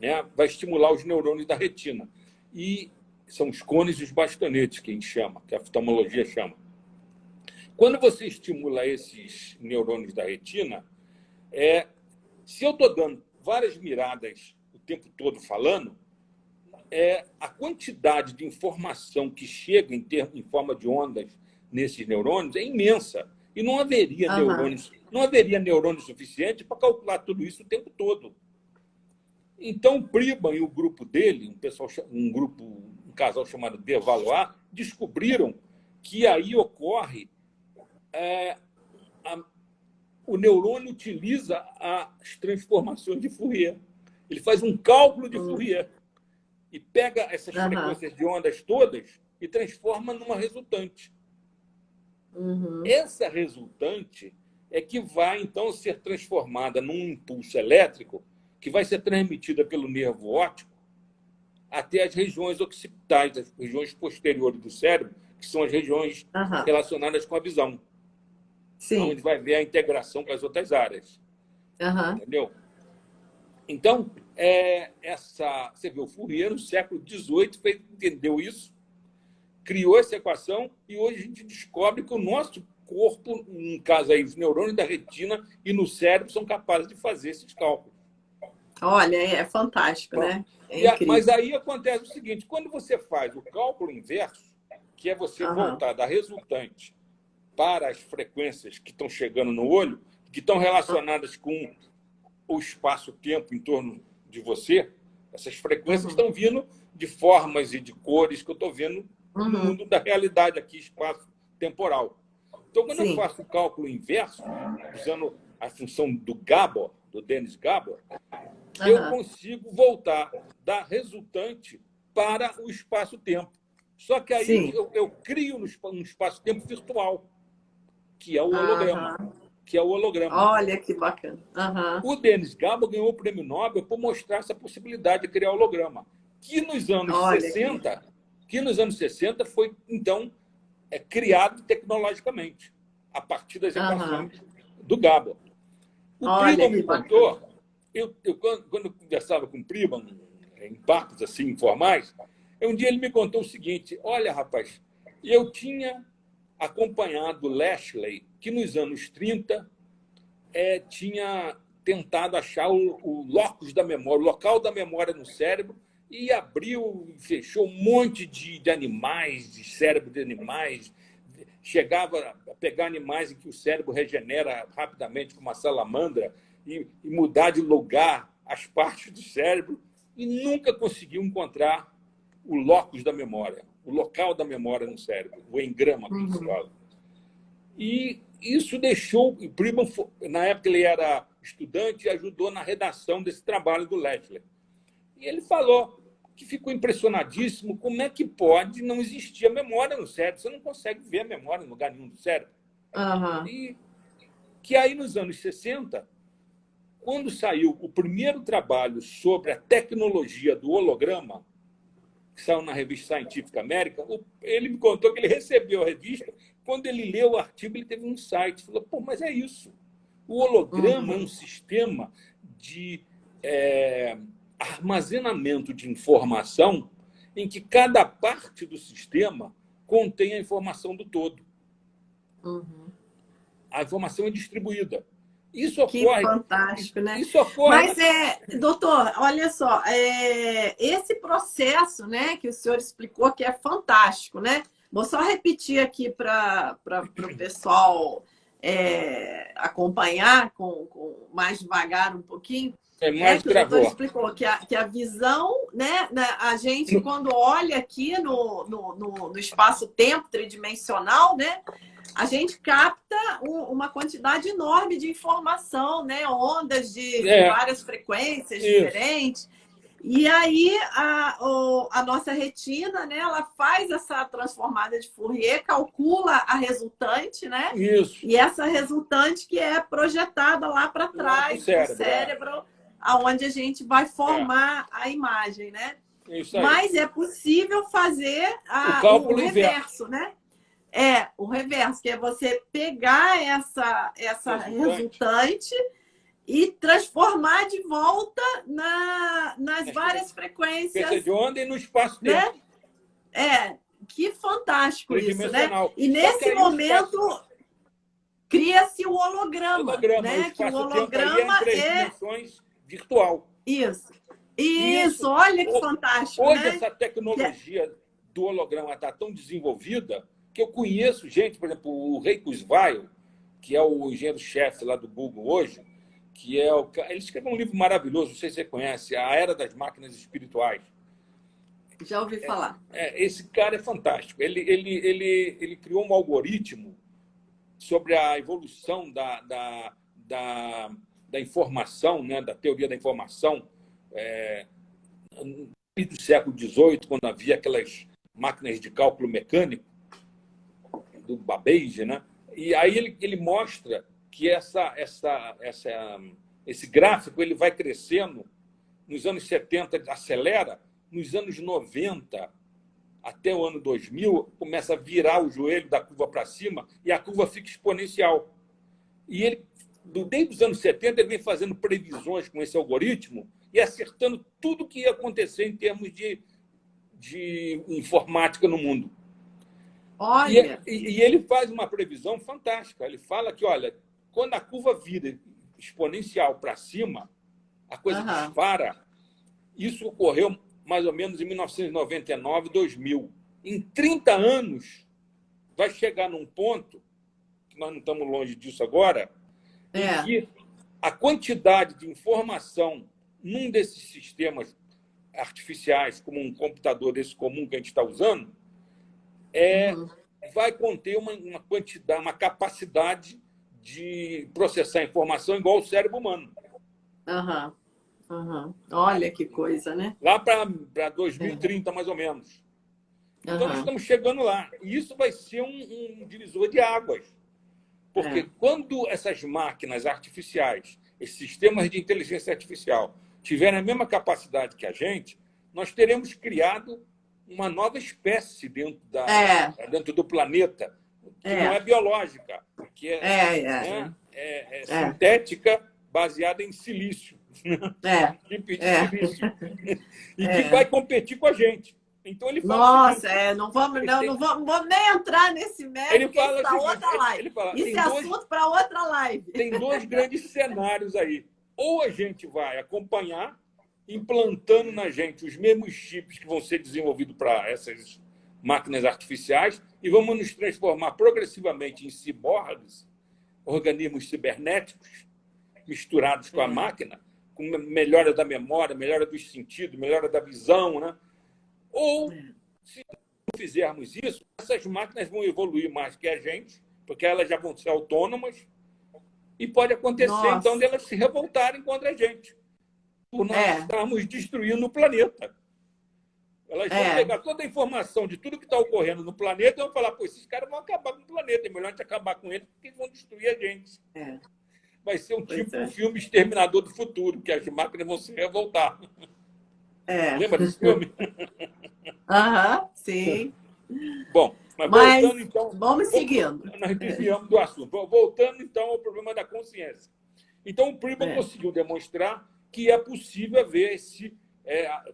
[SPEAKER 2] Né? Vai estimular os neurônios da retina. E são os cones e os bastonetes, que a gente chama, que a oftalmologia chama. Quando você estimula esses neurônios da retina, se eu estou dando várias miradas o tempo todo falando, a quantidade de informação que chega em forma de ondas nesses neurônios é imensa. E não haveria neurônios suficientes para calcular tudo isso o tempo todo. Então, o Friedman e o grupo dele, um casal chamado de Valois, descobriram que aí ocorre o neurônio utiliza as transformações de Fourier. Ele faz um cálculo de Fourier e pega essas frequências de ondas todas e transforma numa resultante. Essa resultante é que vai, então, ser transformada num impulso elétrico que vai ser transmitida pelo nervo óptico até as regiões occipitais, as regiões posteriores do cérebro, que são as regiões relacionadas com a visão.
[SPEAKER 1] Sim.
[SPEAKER 2] Onde vai ver a integração com as outras áreas. Entendeu? Então, você vê, o Fourier, no século XVIII, entendeu isso, criou essa equação, e hoje a gente descobre que o nosso corpo, no caso aí, os neurônios da retina e no cérebro, são capazes de fazer esses cálculos.
[SPEAKER 1] Olha, é fantástico, né?
[SPEAKER 2] Mas aí acontece o seguinte, quando você faz o cálculo inverso, que é você voltar da resultante para as frequências que estão chegando no olho, que estão relacionadas com o espaço-tempo em torno de você, essas frequências estão vindo de formas e de cores que eu estou vendo no mundo da realidade aqui, espaço-temporal. Então, quando eu faço o cálculo inverso, usando a função do Gabor, do Denis Gabor, eu consigo voltar da resultante para o espaço-tempo. Só que aí eu crio um espaço-tempo virtual, que é o holograma.
[SPEAKER 1] Olha que bacana.
[SPEAKER 2] O Denis Gabor ganhou o prêmio Nobel por mostrar essa possibilidade de criar holograma, que nos anos 60 foi, então, criado tecnologicamente, a partir das equações do Gabor. O Friedman me contou, quando eu conversava com o Friedman, em papos assim, informais, um dia ele me contou o seguinte: olha, rapaz, eu tinha acompanhado Lashley que nos anos 30 tinha tentado achar o locus da memória, o local da memória no cérebro, e abriu e fechou um monte de animais, de cérebro de animais. Chegava a pegar animais em que o cérebro regenera rapidamente, como a salamandra, e mudar de lugar as partes do cérebro, e nunca conseguiu encontrar o locus da memória, o local da memória no cérebro, o engrama, como se fala. E isso deixou... O Friedman, na época, ele era estudante e ajudou na redação desse trabalho do Lechler. E ele falou que ficou impressionadíssimo como é que pode não existir a memória no cérebro. Você não consegue ver a memória em lugar nenhum do cérebro. E que aí, nos anos 60, quando saiu o primeiro trabalho sobre a tecnologia do holograma, que saiu na revista Scientific American, ele me contou que ele recebeu a revista. Quando ele leu o artigo, ele teve um insight. Falou, pô, mas é isso. O holograma é um sistema de armazenamento de informação em que cada parte do sistema contém a informação do todo. A informação é distribuída. Isso ocorre...
[SPEAKER 1] Que fantástico, né?
[SPEAKER 2] Isso ocorre...
[SPEAKER 1] Mas, doutor, olha só, esse processo, né, que o senhor explicou que é fantástico, né? Vou só repetir aqui para o pessoal acompanhar com mais devagar um pouquinho.
[SPEAKER 2] Mais
[SPEAKER 1] que o doutor explicou que a visão, né, a gente, quando olha aqui no espaço-tempo tridimensional, né, a gente capta uma quantidade enorme de informação, né, ondas de várias frequências diferentes. E aí a nossa retina, né, ela faz essa transformada de Fourier, calcula a resultante, né?
[SPEAKER 2] Isso.
[SPEAKER 1] E essa resultante que é projetada lá para trás do cérebro, aonde a gente vai formar a imagem, né?
[SPEAKER 2] Isso aí.
[SPEAKER 1] Mas é possível fazer o reverso, né? O reverso, que é você pegar essa resultante e transformar de volta nas várias frequências
[SPEAKER 2] de onda e no espaço-tempo.
[SPEAKER 1] Né? Que fantástico isso, né? E nesse momento cria-se o holograma, né?
[SPEAKER 2] Que o holograma é em 3 dimensões virtual.
[SPEAKER 1] Isso, olha que fantástico.
[SPEAKER 2] Hoje,
[SPEAKER 1] né?
[SPEAKER 2] Essa tecnologia do holograma está tão desenvolvida que eu conheço gente, por exemplo, o Ray Kurzweil, que é o engenheiro-chefe lá do Google hoje, que ele escreveu um livro maravilhoso, não sei se você conhece, A Era das Máquinas Espirituais.
[SPEAKER 1] Já ouvi falar.
[SPEAKER 2] Esse cara é fantástico. Ele criou um algoritmo sobre a evolução da informação, né, da teoria da informação, do século XVIII, quando havia aquelas máquinas de cálculo mecânico, do Babbage, né? E aí ele mostra que esse gráfico ele vai crescendo. Nos anos 70 acelera, nos anos 90 até o ano 2000 começa a virar o joelho da curva para cima e a curva fica exponencial. E ele, desde os anos 70, ele vem fazendo previsões com esse algoritmo e acertando tudo que ia acontecer em termos de informática no mundo.
[SPEAKER 1] Olha.
[SPEAKER 2] E ele faz uma previsão fantástica. Ele fala que, olha, quando a curva vira exponencial para cima, a coisa dispara. Isso ocorreu mais ou menos em 1999, 2000. Em 30 anos, vai chegar num ponto, que nós não estamos longe disso agora, em que a quantidade de informação num desses sistemas artificiais, como um computador desse comum que a gente está usando, vai conter uma quantidade, uma capacidade de processar informação igual ao cérebro humano.
[SPEAKER 1] Olha que coisa, né?
[SPEAKER 2] Lá para 2030, mais ou menos. Então, nós estamos chegando lá. E isso vai ser um divisor de águas. Porque quando essas máquinas artificiais, esses sistemas de inteligência artificial, tiverem a mesma capacidade que a gente, nós teremos criado uma nova espécie dentro do planeta, que não é biológica, que é sintética, baseada em silício. Silício. E que vai competir com a gente. Então ele fala o
[SPEAKER 1] Nossa,
[SPEAKER 2] seguinte,
[SPEAKER 1] não vamos, não vamos nem entrar nesse mérito,
[SPEAKER 2] ele
[SPEAKER 1] porque isso
[SPEAKER 2] fala o
[SPEAKER 1] para
[SPEAKER 2] seguinte,
[SPEAKER 1] outra live.
[SPEAKER 2] ele fala,
[SPEAKER 1] Isso é assunto para outra live.
[SPEAKER 2] tem dois grandes cenários aí. Ou a gente vai acompanhar, implantando na gente os mesmos chips que vão ser desenvolvidos para essas máquinas artificiais e vamos nos transformar progressivamente em ciborgues, organismos cibernéticos, misturados com a máquina, com melhora da memória, melhora dos sentidos, melhora da visão, né? Ou, se não fizermos isso, essas máquinas vão evoluir mais que a gente, porque elas já vão ser autônomas, e pode acontecer, então, de elas se revoltarem contra a gente, por nós estarmos destruindo o planeta. Elas vão pegar toda a informação de tudo que está ocorrendo no planeta e vão falar, pô, esses caras vão acabar com o planeta, é melhor a gente acabar com eles, porque eles vão destruir a gente. Vai ser um filme Exterminador do Futuro, que as máquinas vão se revoltar. Lembra desse filme?
[SPEAKER 1] Sim.
[SPEAKER 2] Bom, mas voltando, então...
[SPEAKER 1] Vamos seguindo.
[SPEAKER 2] Nós desviamos do assunto. Voltando, então, ao problema da consciência. Então, o Pribble conseguiu demonstrar que é possível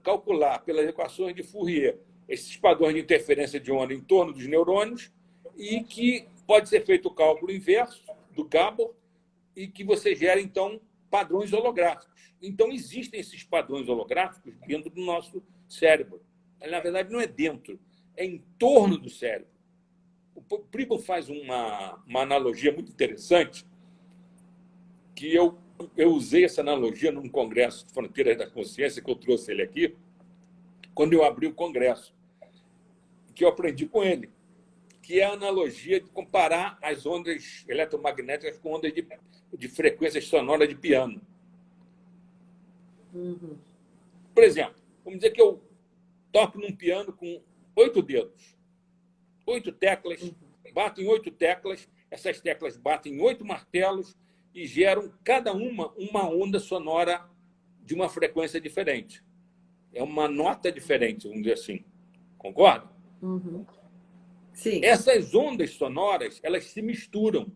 [SPEAKER 2] calcular pelas equações de Fourier esses padrões de interferência de onda em torno dos neurônios e que pode ser feito o cálculo inverso do Gabor e que você gera, então, padrões holográficos. Então, existem esses padrões holográficos dentro do nosso cérebro. Na verdade, não é dentro, é em torno do cérebro. O Pribble faz uma analogia muito interessante, que eu usei essa analogia num congresso de Fronteiras da Consciência, que eu trouxe ele aqui, quando eu abri o congresso, que eu aprendi com ele, que é a analogia de comparar as ondas eletromagnéticas com ondas de frequências sonoras de piano. Por exemplo, vamos dizer que eu toco num piano com 8 dedos, 8 teclas, bato em 8 teclas, essas teclas batem em 8 martelos e geram cada uma onda sonora de uma frequência diferente. É uma nota diferente, vamos dizer assim. Concorda?
[SPEAKER 1] Sim.
[SPEAKER 2] Essas ondas sonoras, elas se misturam,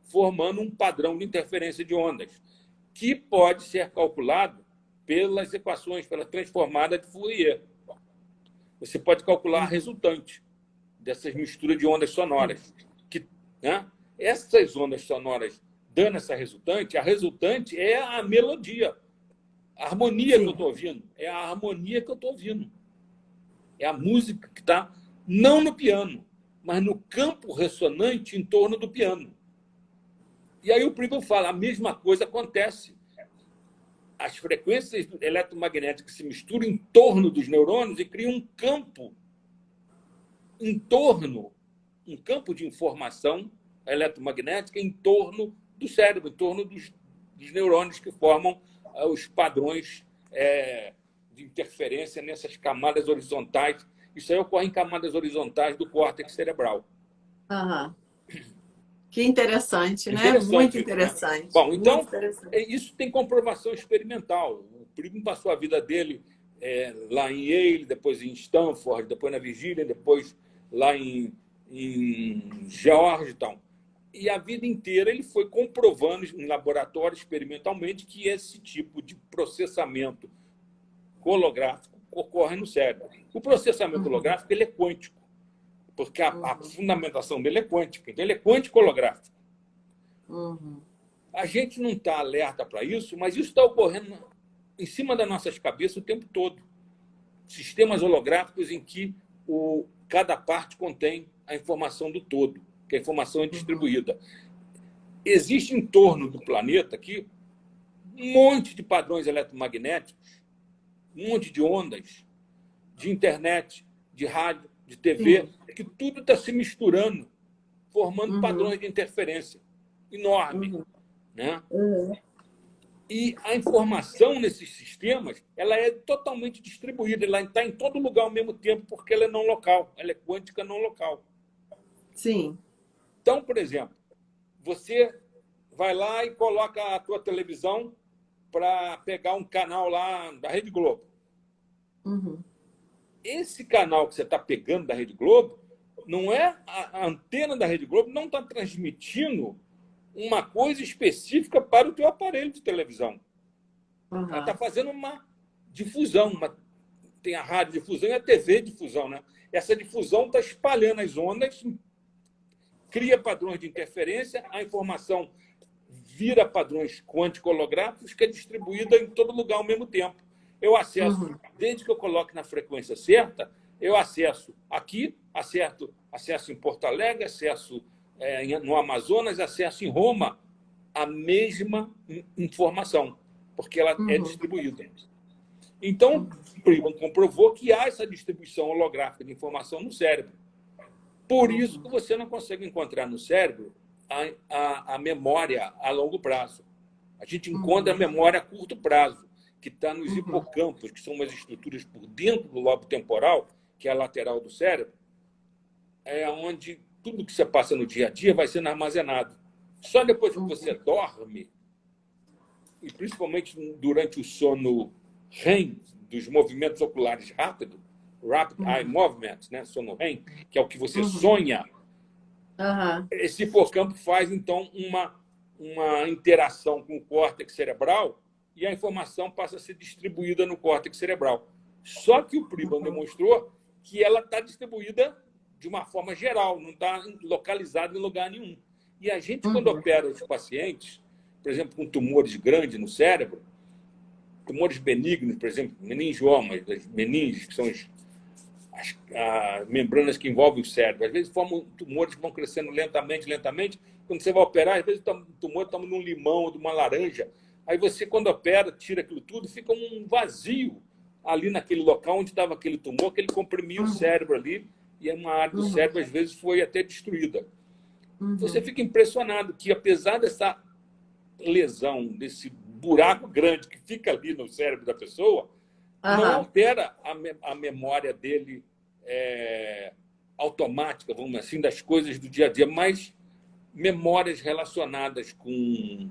[SPEAKER 2] formando um padrão de interferência de ondas, que pode ser calculado pelas equações, pela transformada de Fourier. Você pode calcular a resultante dessas misturas de ondas sonoras. Essas ondas sonoras dando essa resultante, a resultante é a melodia, a harmonia que eu estou ouvindo. É a harmonia que eu estou ouvindo. É a música que está não no piano, mas no campo ressonante em torno do piano. E aí o Pribble fala, a mesma coisa acontece. As frequências eletromagnéticas se misturam em torno dos neurônios e criam um campo em torno, um campo de informação eletromagnética em torno do cérebro, em torno dos neurônios que formam os padrões de interferência nessas camadas horizontais. Isso aí ocorre em camadas horizontais do córtex cerebral.
[SPEAKER 1] Que interessante, né? Muito interessante.
[SPEAKER 2] Né? Bom, então, isso tem comprovação experimental. O Pribble passou a vida dele lá em Yale, depois em Stanford, depois na Virgínia, depois lá em Georgetown. E a vida inteira ele foi comprovando em laboratório, experimentalmente, que esse tipo de processamento holográfico ocorre no cérebro. O processamento holográfico ele é quântico, porque a fundamentação dele é quântica. Então, ele é quântico-holográfico. A gente não está alerta para isso, mas isso está ocorrendo em cima das nossas cabeças o tempo todo. Sistemas holográficos em que cada parte contém a informação do todo, que a informação é distribuída. Existe em torno do planeta aqui um monte de padrões eletromagnéticos, um monte de ondas, de internet, de rádio, de TV, que tudo está se misturando, formando padrões de interferência enorme. Né? E a informação nesses sistemas ela é totalmente distribuída, ela está em todo lugar ao mesmo tempo, porque ela é não local, ela é quântica não local.
[SPEAKER 1] Sim.
[SPEAKER 2] Então, por exemplo, você vai lá e coloca a tua televisão para pegar um canal lá da Rede Globo. Esse canal que você está pegando da Rede Globo, não é a antena da Rede Globo não está transmitindo uma coisa específica para o teu aparelho de televisão. Ela está fazendo uma difusão, tem a radiodifusão e a TV-difusão, né? Essa difusão está espalhando as ondas, cria padrões de interferência, a informação vira padrões quântico-holográficos que é distribuída em todo lugar ao mesmo tempo. Eu acesso, desde que eu coloque na frequência certa, eu acesso aqui, acesso em Porto Alegre, acesso no Amazonas, acesso em Roma, a mesma informação, porque ela é distribuída. Então, Friedman comprovou que há essa distribuição holográfica de informação no cérebro. Por isso que você não consegue encontrar no cérebro a memória a longo prazo. A gente encontra a memória a curto prazo, que está nos hipocampos, que são umas estruturas por dentro do lobo temporal, que é a lateral do cérebro, é onde tudo que você passa no dia a dia vai sendo armazenado. Só depois que você dorme, e principalmente durante o sono REM, dos movimentos oculares rápidos, Rapid Eye Movement, né? Sono REM, que é o que você sonha, esse hipocampo faz, então, uma interação com o córtex cerebral e a informação passa a ser distribuída no córtex cerebral. Só que o Friedman demonstrou que ela está distribuída de uma forma geral, não está localizada em lugar nenhum. E a gente, quando opera os pacientes, por exemplo, com tumores grandes no cérebro, tumores benignos, por exemplo, meningiomas, das meninges, que são as membranas que envolvem o cérebro, às vezes formam tumores que vão crescendo lentamente, lentamente. Quando você vai operar, às vezes o tumor está num limão ou de uma laranja. Aí você, quando opera, tira aquilo tudo, fica um vazio ali naquele local onde estava aquele tumor, que ele comprimia o cérebro ali, e uma área do cérebro, às vezes, foi até destruída. Você fica impressionado que, apesar dessa lesão, desse buraco grande que fica ali no cérebro da pessoa, não altera a memória dele automática, vamos dizer assim, das coisas do dia a dia, mas memórias relacionadas com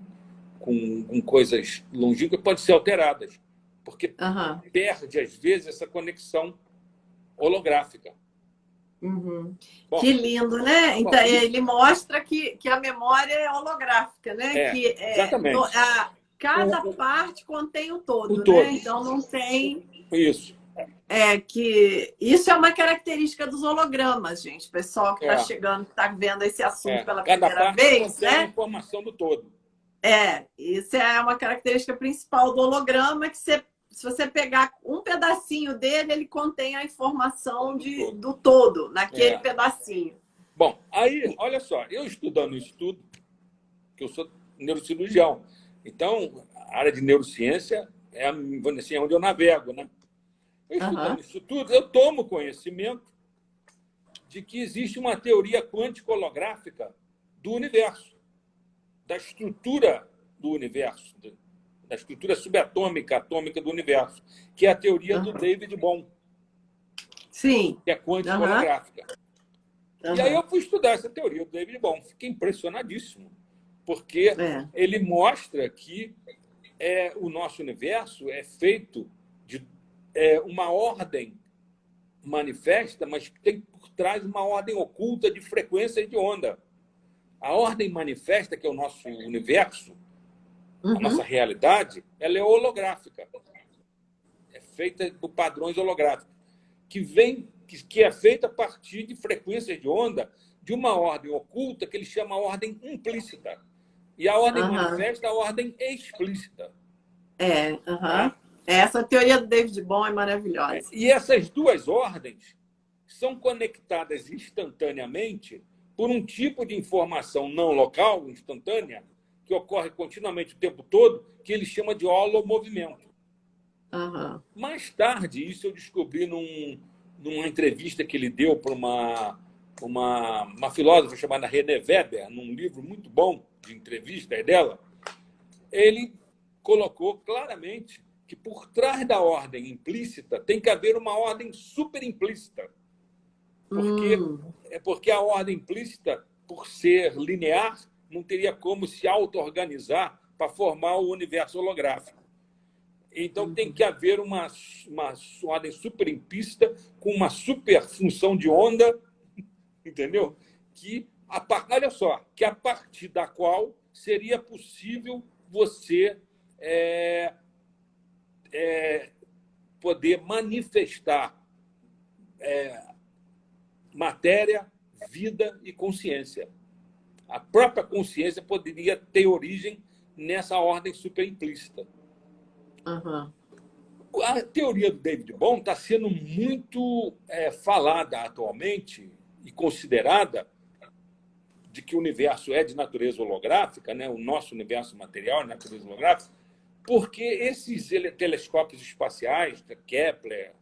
[SPEAKER 2] coisas longínquas podem ser alteradas, porque perde, às vezes, essa conexão holográfica.
[SPEAKER 1] Bom, que lindo, né? Então, ele mostra que a memória é holográfica, né?
[SPEAKER 2] Exatamente.
[SPEAKER 1] Cada parte contém o todo, né? Então, não tem...
[SPEAKER 2] Isso.
[SPEAKER 1] Isso é uma característica dos hologramas, gente. O pessoal que está chegando, está vendo esse assunto pela primeira vez, né?
[SPEAKER 2] A informação do todo.
[SPEAKER 1] Isso é uma característica principal do holograma, que se você pegar um pedacinho dele, ele contém a informação do todo, naquele pedacinho.
[SPEAKER 2] Bom, aí, olha só, eu estudando isso tudo, que eu sou neurocirurgião, então, a área de neurociência vamos dizer assim, é onde eu navego, né? Eu estudando isso tudo, eu tomo conhecimento de que existe uma teoria quântico-holográfica do universo, da estrutura do universo, da estrutura subatômica, atômica do universo, que é a teoria do David Bohm.
[SPEAKER 1] Sim.
[SPEAKER 2] Que é quântico-holográfica. E aí eu fui estudar essa teoria do David Bohm. Fiquei impressionadíssimo, porque ele mostra que o nosso universo é feito de uma ordem manifesta, mas que tem por trás uma ordem oculta de frequência e de onda. A ordem manifesta, que é o nosso universo, a nossa realidade, ela é holográfica. É feita por padrões holográficos, que é feita a partir de frequências de onda de uma ordem oculta que ele chama ordem implícita. E a ordem manifesta é a ordem explícita.
[SPEAKER 1] Essa teoria do David Bohm é maravilhosa.
[SPEAKER 2] E essas duas ordens são conectadas instantaneamente por um tipo de informação não local, instantânea, que ocorre continuamente o tempo todo, que ele chama de holomovimento. Mais tarde, isso eu descobri numa entrevista que ele deu para uma filósofa chamada René Weber, num livro muito bom de entrevista dela. Ele colocou claramente que por trás da ordem implícita tem que haver uma ordem superimplícita. Porque a ordem implícita, por ser linear, não teria como se auto-organizar para formar o universo holográfico. Então, tem que haver uma ordem superimplícita com uma super função de onda, entendeu? Olha só, que a partir da qual seria possível você poder manifestar matéria, vida e consciência. A própria consciência poderia ter origem nessa ordem superimplícita.
[SPEAKER 1] Uhum.
[SPEAKER 2] A teoria do David Bohm está sendo muito falada atualmente e considerada de que o universo é de natureza holográfica, né? O nosso universo material é de natureza holográfica, porque esses telescópios espaciais, Kepler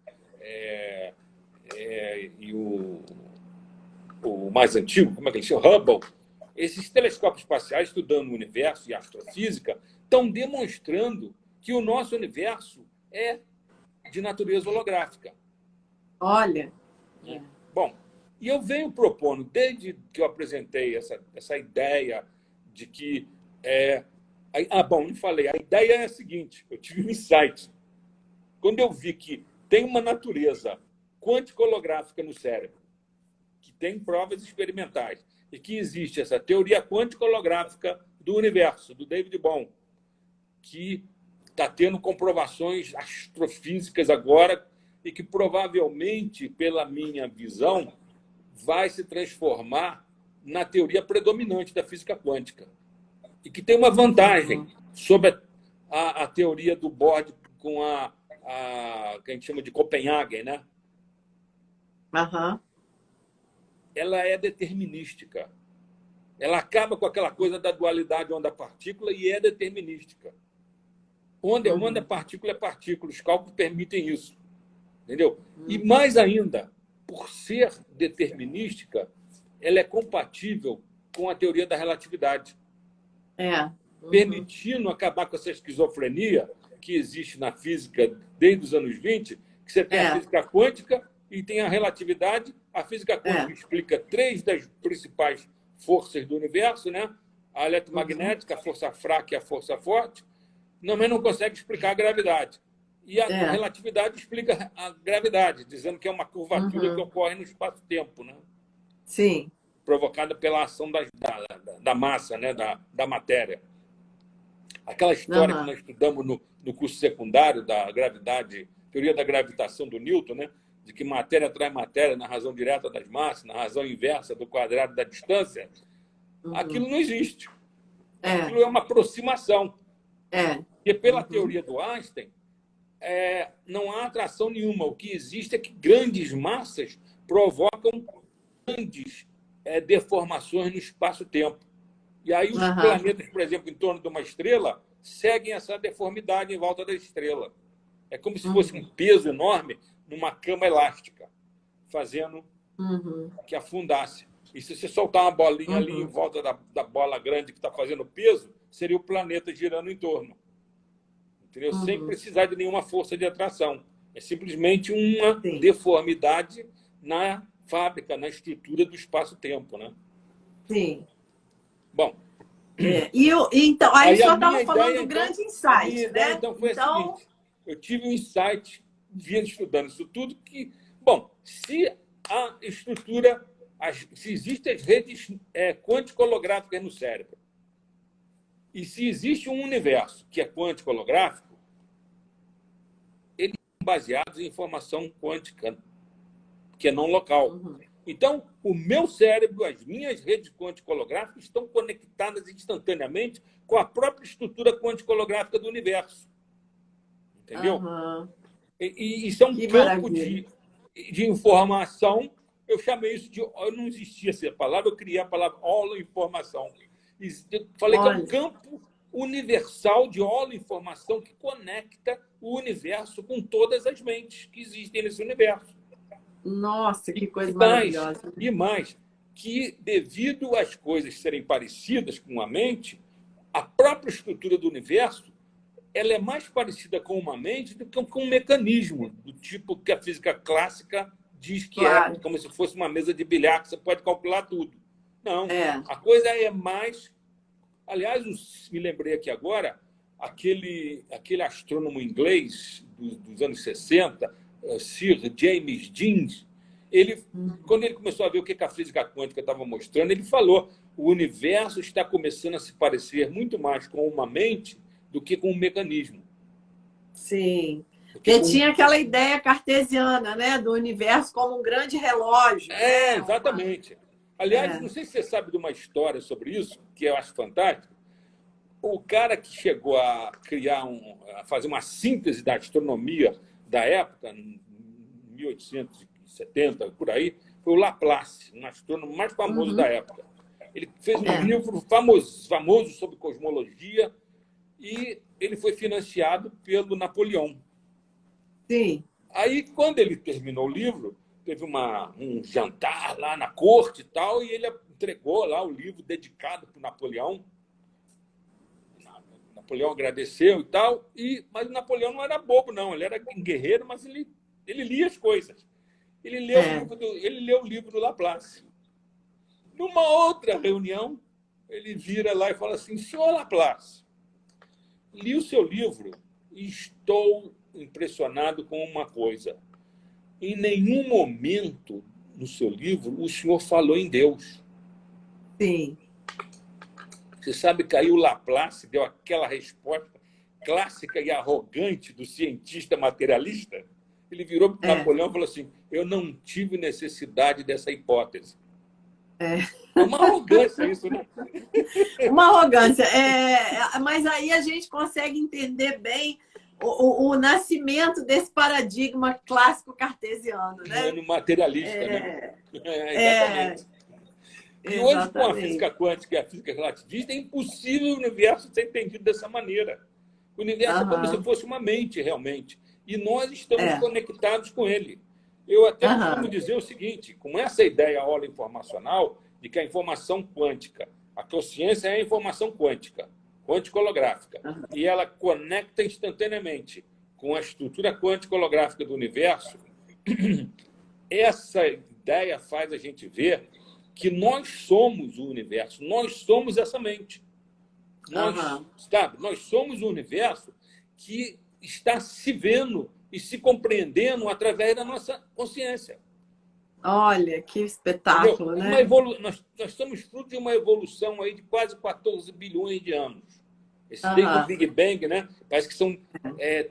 [SPEAKER 2] e o mais antigo, como é que ele chama? Hubble, esses telescópios espaciais estudando o universo e a astrofísica estão demonstrando que o nosso universo é de natureza holográfica.
[SPEAKER 1] Olha.
[SPEAKER 2] Bom, e eu venho propondo, desde que eu apresentei essa ideia de que... não falei. A ideia é a seguinte, eu tive um insight. Quando eu vi que tem uma natureza quântico-holográfica no cérebro, que tem provas experimentais, e que existe essa teoria quântico-holográfica do universo, do David Bohm, que está tendo comprovações astrofísicas agora e que provavelmente, pela minha visão, vai se transformar na teoria predominante da física quântica. E que tem uma vantagem sobre a teoria do Bohr com que a gente chama de Copenhagen, né?
[SPEAKER 1] Uhum.
[SPEAKER 2] Ela é determinística. Ela acaba com aquela coisa da dualidade onda-partícula e é determinística. Onda é onda, partícula é partícula. Os cálculos permitem isso. Entendeu? E mais ainda, por ser determinística, ela é compatível com a teoria da relatividade. Permitindo acabar com essa esquizofrenia que existe na física desde os anos 20, que você tem a física quântica e tem a relatividade. A física quântica explica 3 das principais forças do universo, né? A eletromagnética, a força fraca e a força forte, mas não consegue explicar a gravidade. E a relatividade explica a gravidade, dizendo que é uma curvatura que ocorre no espaço-tempo, né?
[SPEAKER 1] Sim.
[SPEAKER 2] Provocada pela ação da massa, né? da matéria. Aquela história que nós estudamos no curso secundário da gravidade, teoria da gravitação do Newton, né? De que matéria atrai matéria na razão direta das massas, na razão inversa do quadrado da distância, aquilo não existe. Aquilo é uma aproximação. E pela teoria do Einstein, não há atração nenhuma. O que existe é que grandes massas provocam grandes deformações no espaço-tempo. E aí os planetas, por exemplo, em torno de uma estrela, seguem essa deformidade em volta da estrela. É como se fosse um peso enorme numa cama elástica, fazendo que afundasse. E se você soltar uma bolinha ali em volta da bola grande que está fazendo peso, seria o planeta girando em torno. Entendeu? Sem precisar de nenhuma força de atração. É simplesmente uma deformidade na fábrica, na estrutura do espaço-tempo, né?
[SPEAKER 1] Sim.
[SPEAKER 2] Bom.
[SPEAKER 1] Então, aí o senhor estava falando
[SPEAKER 2] ideia,
[SPEAKER 1] do grande insight, né?
[SPEAKER 2] Então, foi a seguinte. Eu tive um insight, vindo estudando isso tudo, que, bom, se a estrutura, se existem as redes quântico-holográficas no cérebro, e se existe um universo que é quântico-holográfico, eles são baseados em informação quântica, que é não local. Então, o meu cérebro, as minhas redes quântico-holográficas estão conectadas instantaneamente com a própria estrutura quântico-holográfica do universo. Entendeu? E isso é um campo de informação. Eu chamei isso de... Não existia essa palavra, eu criei a palavra holoinformação. Eu falei que é um campo universal de holoinformação que conecta o universo com todas as mentes que existem nesse universo.
[SPEAKER 1] Nossa, que coisa maravilhosa.
[SPEAKER 2] E mais, que devido às coisas serem parecidas com a mente, a própria estrutura do universo ela é mais parecida com uma mente do que com um mecanismo, do tipo que a física clássica diz que é, como se fosse uma mesa de bilhar, que você pode calcular tudo. Não, a coisa é mais... Aliás, me lembrei aqui agora, aquele astrônomo inglês dos anos 60, Sir James Jeans, quando ele começou a ver o que a física quântica estava mostrando, ele falou: o universo está começando a se parecer muito mais com uma mente do que com um mecanismo.
[SPEAKER 1] Sim. Porque tinha aquela ideia cartesiana, né? Do universo como um grande relógio.
[SPEAKER 2] É,
[SPEAKER 1] Né?
[SPEAKER 2] exatamente. Aliás, não sei se você sabe de uma história sobre isso, que eu acho fantástico. O cara que chegou a criar, a fazer uma síntese da astronomia da época, em 1870, por aí, foi o Laplace, um astrônomo mais famoso da época. Ele fez um livro famoso sobre cosmologia e ele foi financiado pelo Napoleão.
[SPEAKER 1] Sim.
[SPEAKER 2] Aí, quando ele terminou o livro, teve um jantar lá na corte e tal, e ele entregou lá o livro dedicado para o Napoleão. Napoleão agradeceu e tal, mas o Napoleão não era bobo, não. Ele era um guerreiro, mas ele lia as coisas. Ele leu o livro do Laplace. Numa outra reunião, ele vira lá e fala assim: senhor Laplace, li o seu livro e estou impressionado com uma coisa. Em nenhum momento no seu livro o senhor falou em Deus.
[SPEAKER 1] Sim.
[SPEAKER 2] Você sabe que aí o Laplace deu aquela resposta clássica e arrogante do cientista materialista? Ele virou para o Napoleão e falou assim: eu não tive necessidade dessa hipótese. É uma arrogância isso, né?
[SPEAKER 1] Uma arrogância. Mas aí a gente consegue entender bem o nascimento desse paradigma clássico cartesiano, né?
[SPEAKER 2] No materialista, né? Exatamente. E hoje, com a física quântica e a física relativista, é impossível o universo ser entendido dessa maneira. O universo é como se fosse uma mente, realmente. E nós estamos conectados com ele. Eu até costumo dizer o seguinte, com essa ideia holoinformacional de que a informação quântica, a consciência é a informação quântica, quântico-holográfica, e ela conecta instantaneamente com a estrutura quântico-holográfica do universo, essa ideia faz a gente ver que nós somos o universo, nós somos essa mente. Nós somos o universo que está se vendo e se compreendendo através da nossa consciência.
[SPEAKER 1] Olha, que espetáculo, né?
[SPEAKER 2] Nós somos fruto de uma evolução aí de quase 14 bilhões de anos. Desde o Big Bang, né? Parece que são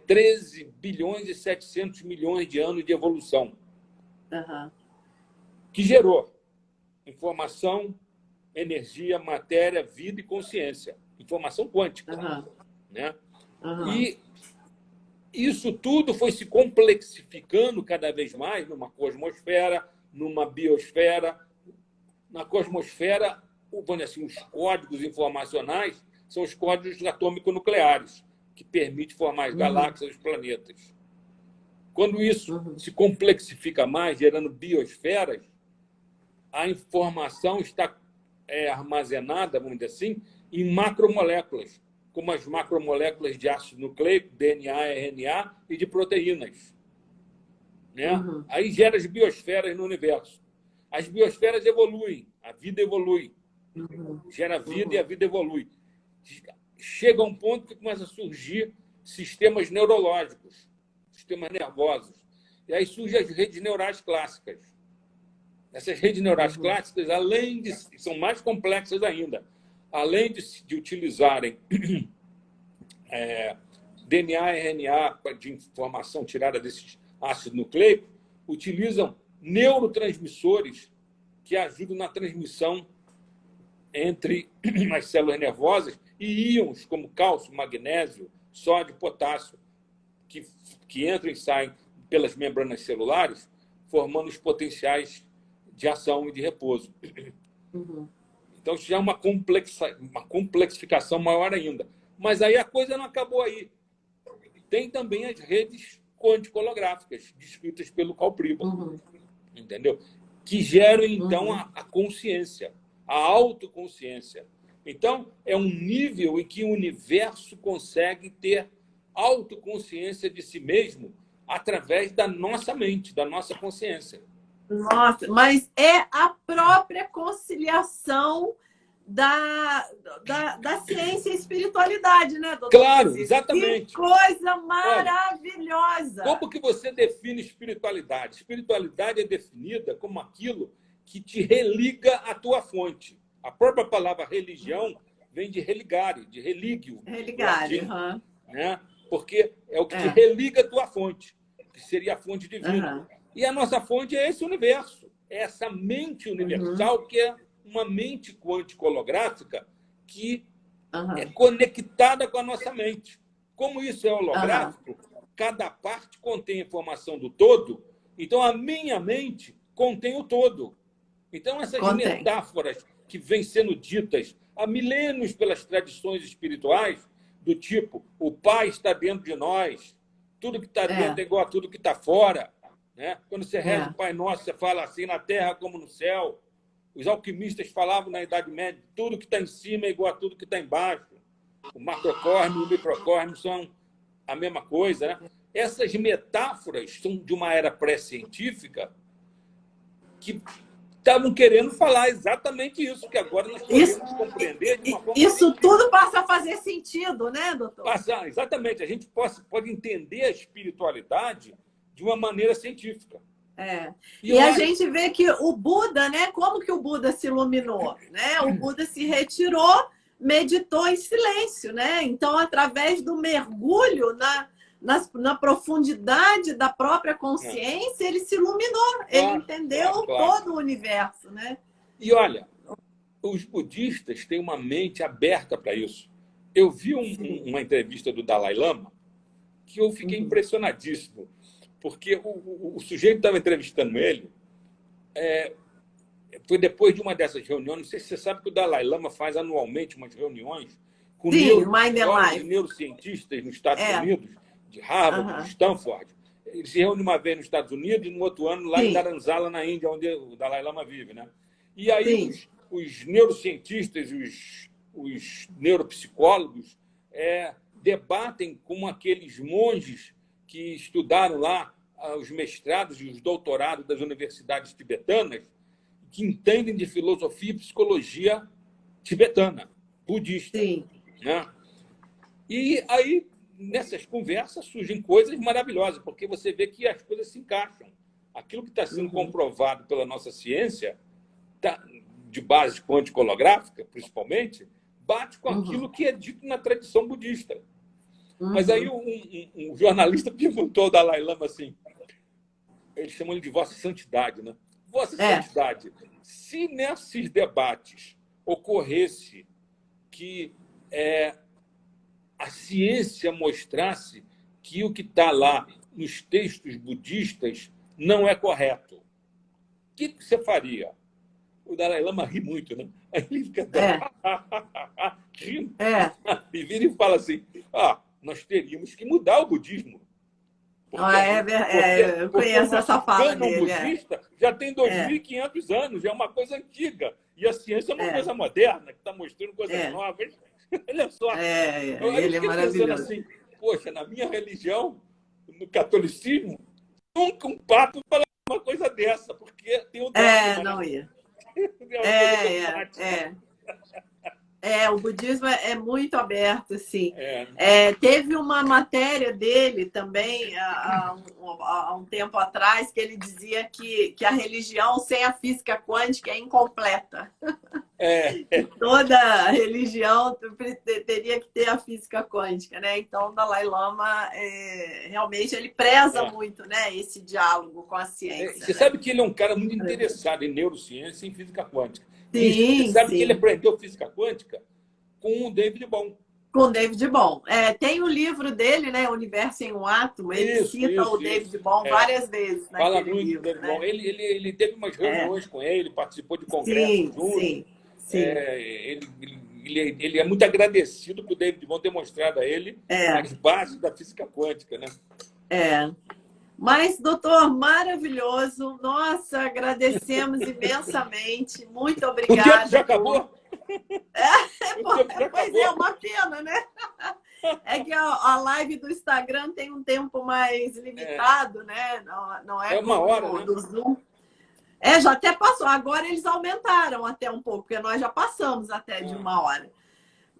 [SPEAKER 2] 13 bilhões e 700 milhões de anos de evolução. Que gerou informação, energia, matéria, vida e consciência. Informação quântica. Né? E isso tudo foi se complexificando cada vez mais numa cosmosfera, numa biosfera. Na cosmosfera, assim, os códigos informacionais são os códigos atômico-nucleares, que permitem formar as galáxias e os planetas. Quando isso se complexifica mais, gerando biosferas, a informação está armazenada, vamos dizer assim, em macromoléculas, como as macromoléculas de ácido nucleico, DNA, RNA e de proteínas. Né? Aí gera as biosferas no universo. As biosferas evoluem, a vida evolui. Gera vida e a vida evolui. Chega a um ponto que começa a surgir sistemas neurológicos, sistemas nervosos. E aí surgem as redes neurais clássicas. Essas redes neurais clássicas, são mais complexas ainda. Além de utilizarem DNA, RNA de informação tirada desses ácidos nucleicos, utilizam neurotransmissores que ajudam na transmissão entre as células nervosas e íons como cálcio, magnésio, sódio, potássio, que entram e saem pelas membranas celulares, formando os potenciais de ação e de repouso. Então, isso já é uma complexificação maior ainda. Mas aí a coisa não acabou aí. Tem também as redes quântico-holográficas, descritas pelo Karl Pribble, entendeu? Que geram, então, a consciência, a autoconsciência. Então, é um nível em que o universo consegue ter autoconsciência de si mesmo através da nossa mente, da nossa consciência.
[SPEAKER 1] Nossa, mas é a própria conciliação da ciência e espiritualidade, né, doutor?
[SPEAKER 2] Claro, exatamente.
[SPEAKER 1] Que coisa maravilhosa!
[SPEAKER 2] Olha, como que você define espiritualidade? Espiritualidade é definida como aquilo que te religa à tua fonte. A própria palavra religião vem de religare, de religio.
[SPEAKER 1] Religare,
[SPEAKER 2] né? porque é o que te religa à tua fonte, que seria a fonte divina. E a nossa fonte é esse universo, é essa mente universal, que é uma mente quântico-holográfica que é conectada com a nossa mente. Como isso é holográfico, cada parte contém informação do todo, então a minha mente contém o todo. Então, essas metáforas que vêm sendo ditas há milênios pelas tradições espirituais, do tipo, o Pai está dentro de nós, tudo que está dentro é igual a tudo que está fora. Né? Quando você reza o Pai Nosso, você fala assim, na terra como no céu. Os alquimistas falavam na Idade Média, tudo que está em cima é igual a tudo que está embaixo. O macrocórnio e o microcórnio são a mesma coisa. Né? Essas metáforas são de uma era pré-científica que estavam querendo falar exatamente isso, que agora nós podemos compreender de uma forma...
[SPEAKER 1] Isso tudo passa a fazer sentido, né, doutor?
[SPEAKER 2] Exatamente. A gente pode entender a espiritualidade de uma maneira científica.
[SPEAKER 1] E a gente vê que o Buda, né? Como que o Buda se iluminou? Né? O Buda se retirou, meditou em silêncio, né? Então, através do mergulho na profundidade da própria consciência, ele se iluminou, ele entendeu todo o universo, né?
[SPEAKER 2] E olha, os budistas têm uma mente aberta para isso. Eu vi uma entrevista do Dalai Lama que eu fiquei impressionadíssimo, porque o sujeito que estava entrevistando ele foi depois de uma dessas reuniões. Não sei se você sabe que o Dalai Lama faz anualmente umas reuniões com neurocientistas nos Estados Unidos, de Harvard, de Stanford. Ele se reúne uma vez nos Estados Unidos e no outro ano lá em Dharamsala, na Índia, onde o Dalai Lama vive. Né? E aí os neurocientistas, os neuropsicólogos debatem com aqueles monges que estudaram lá os mestrados e os doutorados das universidades tibetanas, que entendem de filosofia e psicologia tibetana, budista. Né? E aí, nessas conversas, surgem coisas maravilhosas, porque você vê que as coisas se encaixam. Aquilo que está sendo comprovado pela nossa ciência, de base quântico-holográfica, principalmente, bate com aquilo que é dito na tradição budista. Mas aí um jornalista perguntou ao Dalai Lama assim, eles chamam ele de Vossa Santidade, né? Vossa Santidade, se nesses debates ocorresse que a ciência mostrasse que o que está lá nos textos budistas não é correto, o que você faria? O Dalai Lama ri muito, né? Aí ele fica rindo. E vira e fala assim, nós teríamos que mudar o budismo.
[SPEAKER 1] Eu conheço essa fala dele.
[SPEAKER 2] O budista já tem 2.500 anos, é uma coisa antiga. E a ciência é uma coisa moderna, que está mostrando coisas novas. Olha só.
[SPEAKER 1] Ele é maravilhoso.
[SPEAKER 2] Assim, poxa, na minha religião, no catolicismo, nunca um papo fala uma coisa dessa, porque tem o dogma.
[SPEAKER 1] Não ia. O budismo é muito aberto, assim. Teve uma matéria dele também, há um tempo atrás, que ele dizia que a religião sem a física quântica é incompleta. Toda religião teria que ter a física quântica, né? Então, o Dalai Lama, realmente, ele preza muito, né, esse diálogo com a ciência.
[SPEAKER 2] Você sabe que ele é um cara muito interessado em neurociência e em física quântica.
[SPEAKER 1] Sim,
[SPEAKER 2] você sabe que ele aprendeu física quântica com o David Bohm.
[SPEAKER 1] Com o David Bohm. Tem o livro dele, né, Universo em um Átomo. Ele cita o David Bohm várias vezes.
[SPEAKER 2] Fala muito do David Bohm. Ele teve umas reuniões com ele, participou de congressos juntos. Ele é muito agradecido por o David Bohm ter mostrado a ele as bases da física quântica, né?
[SPEAKER 1] Mas, doutor, maravilhoso. Nossa, agradecemos imensamente. Muito obrigada.
[SPEAKER 2] O tempo já acabou?
[SPEAKER 1] Pois é, uma pena, né? É que a live do Instagram tem um tempo mais limitado, né? Não é
[SPEAKER 2] uma hora,
[SPEAKER 1] do Zoom. Já até passou. Agora eles aumentaram até um pouco, porque nós já passamos até de 1 hora.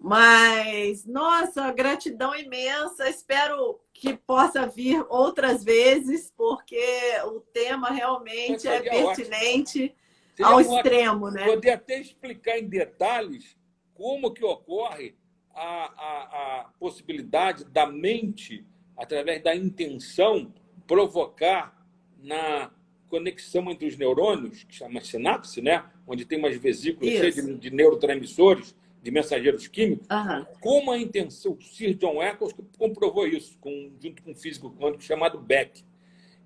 [SPEAKER 1] Mas, nossa, gratidão imensa. Espero que possa vir outras vezes, porque o tema realmente é pertinente ao extremo, né?
[SPEAKER 2] Poder até explicar em detalhes como que ocorre a possibilidade da mente, através da intenção, provocar na conexão entre os neurônios, que chama sinapse, né? Onde tem umas vesículas cheias de neurotransmissores, de mensageiros químicos, como a intenção, o Sir John Eccles comprovou isso, junto com um físico quântico chamado Beck,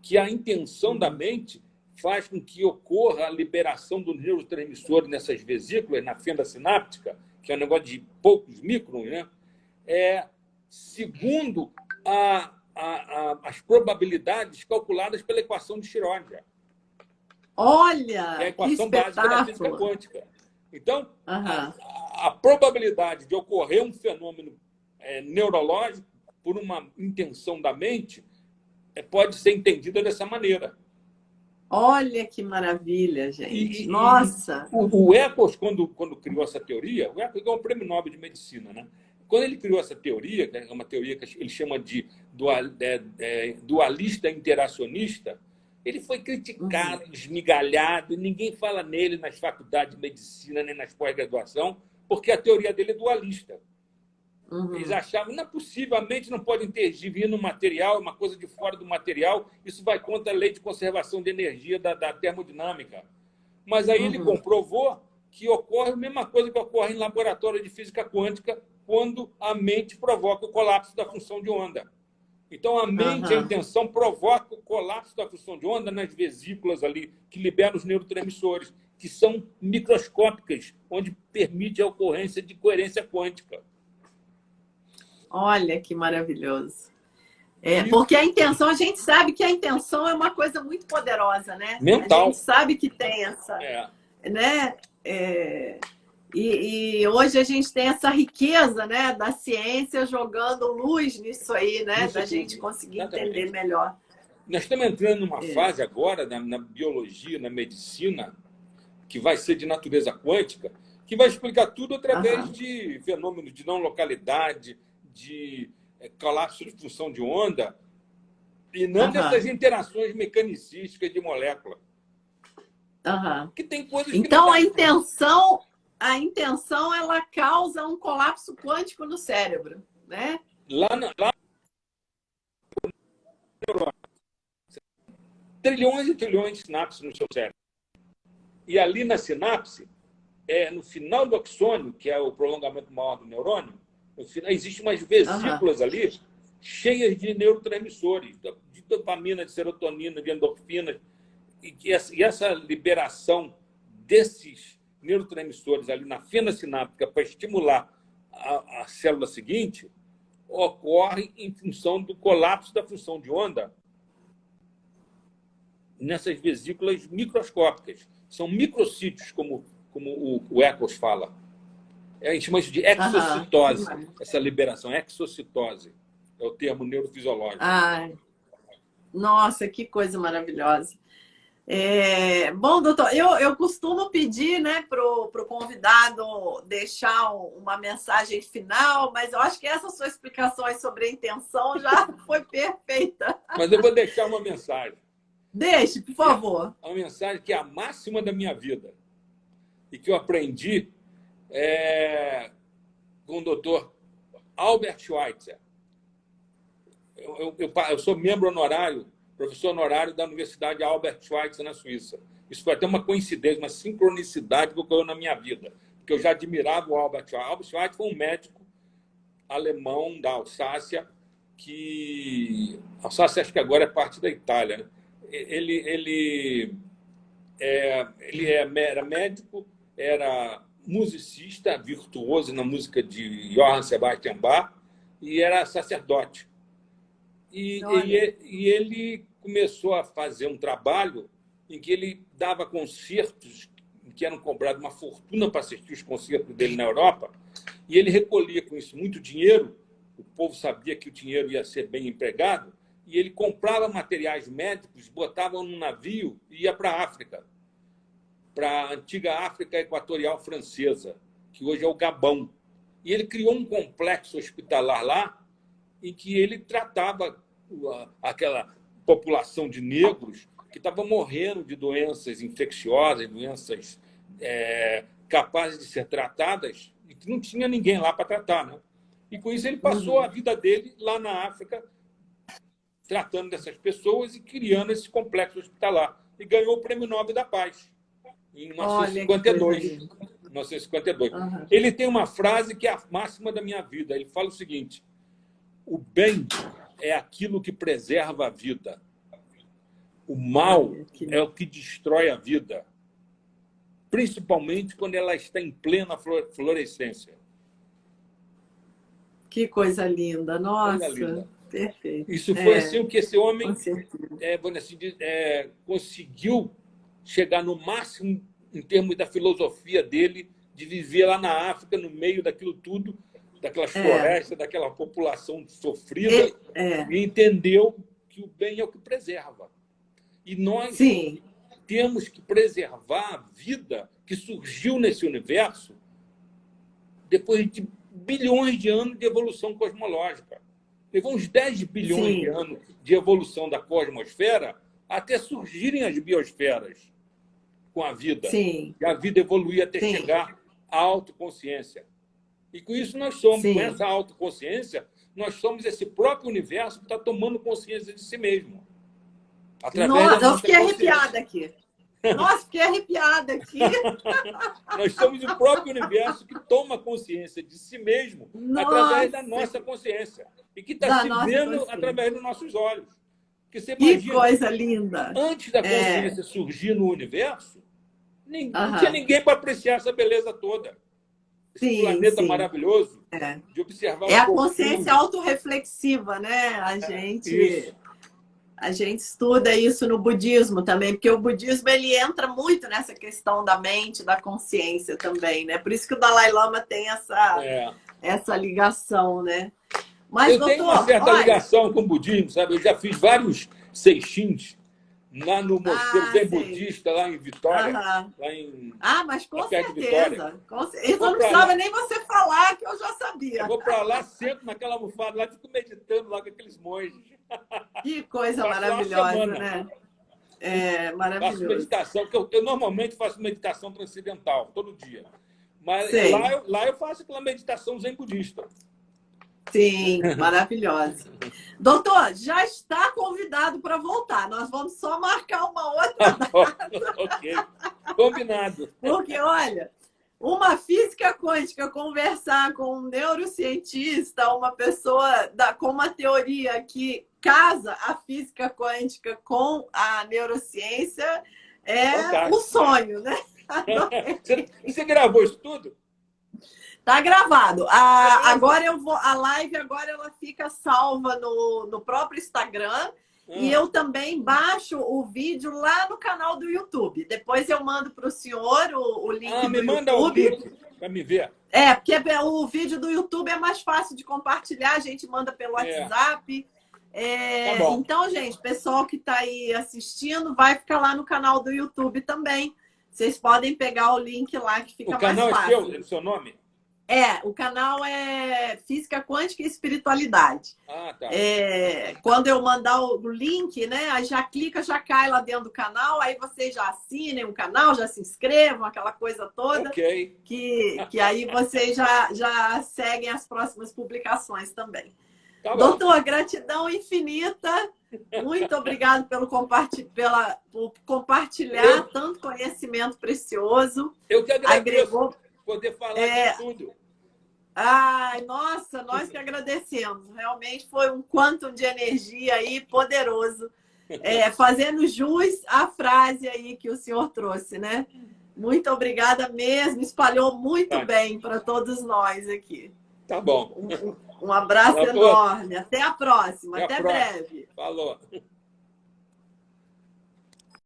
[SPEAKER 2] que a intenção da mente faz com que ocorra a liberação dos neurotransmissores nessas vesículas, na fenda sináptica, que é um negócio de poucos microns, né? Segundo as probabilidades calculadas pela equação de Schrödinger.
[SPEAKER 1] Olha,
[SPEAKER 2] que é a equação básica da física quântica. Então, a probabilidade de ocorrer um fenômeno neurológico por uma intenção da mente pode ser entendida dessa maneira.
[SPEAKER 1] Olha que maravilha, gente. Nossa!
[SPEAKER 2] O Eccles, quando criou essa teoria, o Eccles ganhou um prêmio Nobel de Medicina, né? Quando ele criou essa teoria, que é uma teoria que ele chama de dualista interacionista, ele foi criticado, esmigalhado, e ninguém fala nele nas faculdades de medicina, nem nas pós-graduação, porque a teoria dele é dualista. Eles achavam, não é possível, a mente não pode intervir no material, uma coisa de fora do material, isso vai contra a lei de conservação de energia da termodinâmica. Mas aí ele comprovou que ocorre a mesma coisa que ocorre em laboratório de física quântica, quando a mente provoca o colapso da função de onda. Então, a mente, a intenção, provoca o colapso da função de onda nas vesículas ali, que liberam os neurotransmissores, que são microscópicas, onde permite a ocorrência de coerência quântica.
[SPEAKER 1] Olha que maravilhoso. Porque a intenção, a gente sabe que a intenção é uma coisa muito poderosa, né?
[SPEAKER 2] Mental.
[SPEAKER 1] A gente sabe que tem essa... né? E hoje a gente tem essa riqueza, né, da ciência jogando luz nisso aí, né, da gente conseguir entender melhor.
[SPEAKER 2] Nós estamos entrando numa fase agora, na biologia, na medicina, que vai ser de natureza quântica, que vai explicar tudo através de fenômenos de não localidade, de colapso de função de onda, e não dessas interações mecanicísticas de molécula. Que tem coisas que
[SPEAKER 1] então, a intenção ela causa um colapso quântico no cérebro, né?
[SPEAKER 2] Lá trilhões e trilhões de sinapses no seu cérebro. E ali na sinapse, no final do axônio, que é o prolongamento maior do neurônio, no final, existem umas vesículas ali cheias de neurotransmissores, de dopamina, de serotonina, de endorfina. E essa liberação desses neurotransmissores ali na fenda sináptica para estimular a célula seguinte ocorre em função do colapso da função de onda nessas vesículas microscópicas. São microcítios, como o Eccles fala. A gente chama isso de exocitose, essa liberação, exocitose. É o termo neurofisiológico.
[SPEAKER 1] Nossa, que coisa maravilhosa. Bom, doutor, eu costumo pedir, né, para o convidado deixar uma mensagem final, mas eu acho que essas suas explicações sobre a intenção já foi perfeita.
[SPEAKER 2] Mas eu vou deixar uma mensagem.
[SPEAKER 1] Deixe, por favor.
[SPEAKER 2] Uma mensagem que é a máxima da minha vida e que eu aprendi com o doutor Albert Schweitzer. Eu sou membro honorário, professor honorário da Universidade Albert Schweitzer, na Suíça. Isso foi até uma coincidência, uma sincronicidade que ocorreu na minha vida, porque eu já admirava o Albert Schweitzer. Albert Schweitzer foi um médico alemão da Alsácia, Alsácia acho que agora é parte da Itália, né? Ele era médico, era musicista, virtuoso na música de Johann Sebastian Bach, e era sacerdote. E ele começou a fazer um trabalho em que ele dava concertos que eram cobrados uma fortuna para assistir os concertos dele na Europa, e ele recolhia com isso muito dinheiro, o povo sabia que o dinheiro ia ser bem empregado, e ele comprava materiais médicos, botava num navio e ia para a África, para a antiga África Equatorial Francesa, que hoje é o Gabão. E ele criou um complexo hospitalar lá, em que ele tratava aquela população de negros que estava morrendo de doenças infecciosas, doenças capazes de ser tratadas, e que não tinha ninguém lá para tratar, né? E com isso ele passou a vida dele lá na África, tratando dessas pessoas e criando esse complexo hospitalar. E ganhou o Prêmio Nobel da Paz, em 1952. 1952.
[SPEAKER 1] Uhum.
[SPEAKER 2] Ele tem uma frase que é a máxima da minha vida. Ele fala o seguinte: o bem é aquilo que preserva a vida. O mal é o que destrói a vida, principalmente quando ela está em plena florescência.
[SPEAKER 1] Que coisa linda, nossa.
[SPEAKER 2] Coisa linda.
[SPEAKER 1] Perfeito.
[SPEAKER 2] Isso foi assim o que esse homem conseguiu chegar no máximo em termos da filosofia dele, de viver lá na África, no meio daquilo tudo, daquelas florestas, daquela população sofrida, e entendeu que o bem é o que preserva. E nós temos que preservar a vida que surgiu nesse universo depois de bilhões de anos de evolução cosmológica. Levou uns 10 bilhões de anos de evolução da cosmosfera até surgirem as biosferas com a vida. E a vida evoluir até chegar à autoconsciência. E com isso nós somos, com essa autoconsciência, nós somos esse próprio universo que está tomando consciência de si mesmo.
[SPEAKER 1] Nossa, eu fiquei arrepiada aqui. Nossa, fiquei arrepiada aqui.
[SPEAKER 2] Nós somos o próprio universo que toma consciência de si mesmo através da nossa consciência. E que está se vendo através dos nossos olhos. Porque você imagina,
[SPEAKER 1] que coisa linda!
[SPEAKER 2] Antes da consciência surgir no universo, não tinha ninguém para apreciar essa beleza toda. Esse planeta maravilhoso de observar
[SPEAKER 1] a consciência autorreflexiva, né? A gente estuda isso no budismo também, porque o budismo ele entra muito nessa questão da mente, da consciência também, né? Por isso que o Dalai Lama tem essa ligação, né? Mas,
[SPEAKER 2] eu tenho uma certa ligação com o budismo, sabe? Eu já fiz vários seixins lá no mosteiro Zen budista, lá em Vitória. Lá em...
[SPEAKER 1] mas com certeza. Eu não precisava nem você falar, que eu já sabia.
[SPEAKER 2] Eu vou para lá, sento naquela almofada lá, fico meditando lá com aqueles monges.
[SPEAKER 1] Que coisa maravilhosa, né? Maravilhoso.
[SPEAKER 2] Faço meditação, porque eu normalmente faço meditação transcendental, todo dia. Mas lá eu faço aquela meditação zen budista.
[SPEAKER 1] Sim, maravilhosa. Doutor, já está convidado para voltar. Nós vamos só marcar uma outra data.
[SPEAKER 2] Ok, combinado.
[SPEAKER 1] Porque, olha, uma física quântica conversar com um neurocientista, uma pessoa com uma teoria que casa a física quântica com a neurociência um sonho, né?
[SPEAKER 2] Você gravou isso tudo?
[SPEAKER 1] Tá gravado. Agora a live agora ela fica salva no próprio Instagram. E eu também baixo o vídeo lá no canal do YouTube. Depois eu mando para o senhor o link do YouTube.
[SPEAKER 2] Me manda o link para me ver.
[SPEAKER 1] Porque o vídeo do YouTube é mais fácil de compartilhar. A gente manda pelo WhatsApp.
[SPEAKER 2] Tá bom.
[SPEAKER 1] Então, gente, pessoal que está aí assistindo, vai ficar lá no canal do YouTube também. Vocês podem pegar o link lá que fica mais fácil.
[SPEAKER 2] O canal é seu nome?
[SPEAKER 1] O canal é Física Quântica e Espiritualidade.
[SPEAKER 2] Tá.
[SPEAKER 1] Quando eu mandar o link, né? Aí já clica, já cai lá dentro do canal, aí vocês já assinem o canal, já se inscrevam, aquela coisa toda.
[SPEAKER 2] Ok.
[SPEAKER 1] Que aí vocês já seguem as próximas publicações também.
[SPEAKER 2] Tá bom.
[SPEAKER 1] Doutor, gratidão infinita. Muito obrigado por compartilhar tanto conhecimento precioso.
[SPEAKER 2] Eu que agradeço poder falar de tudo.
[SPEAKER 1] Nossa, nós que agradecemos. Realmente foi um quantum de energia aí poderoso. Fazendo jus à frase aí que o senhor trouxe, né? Muito obrigada mesmo. Espalhou muito bem para todos nós aqui.
[SPEAKER 2] Tá bom.
[SPEAKER 1] Um abraço enorme. Até a próxima. Até breve.
[SPEAKER 2] Falou.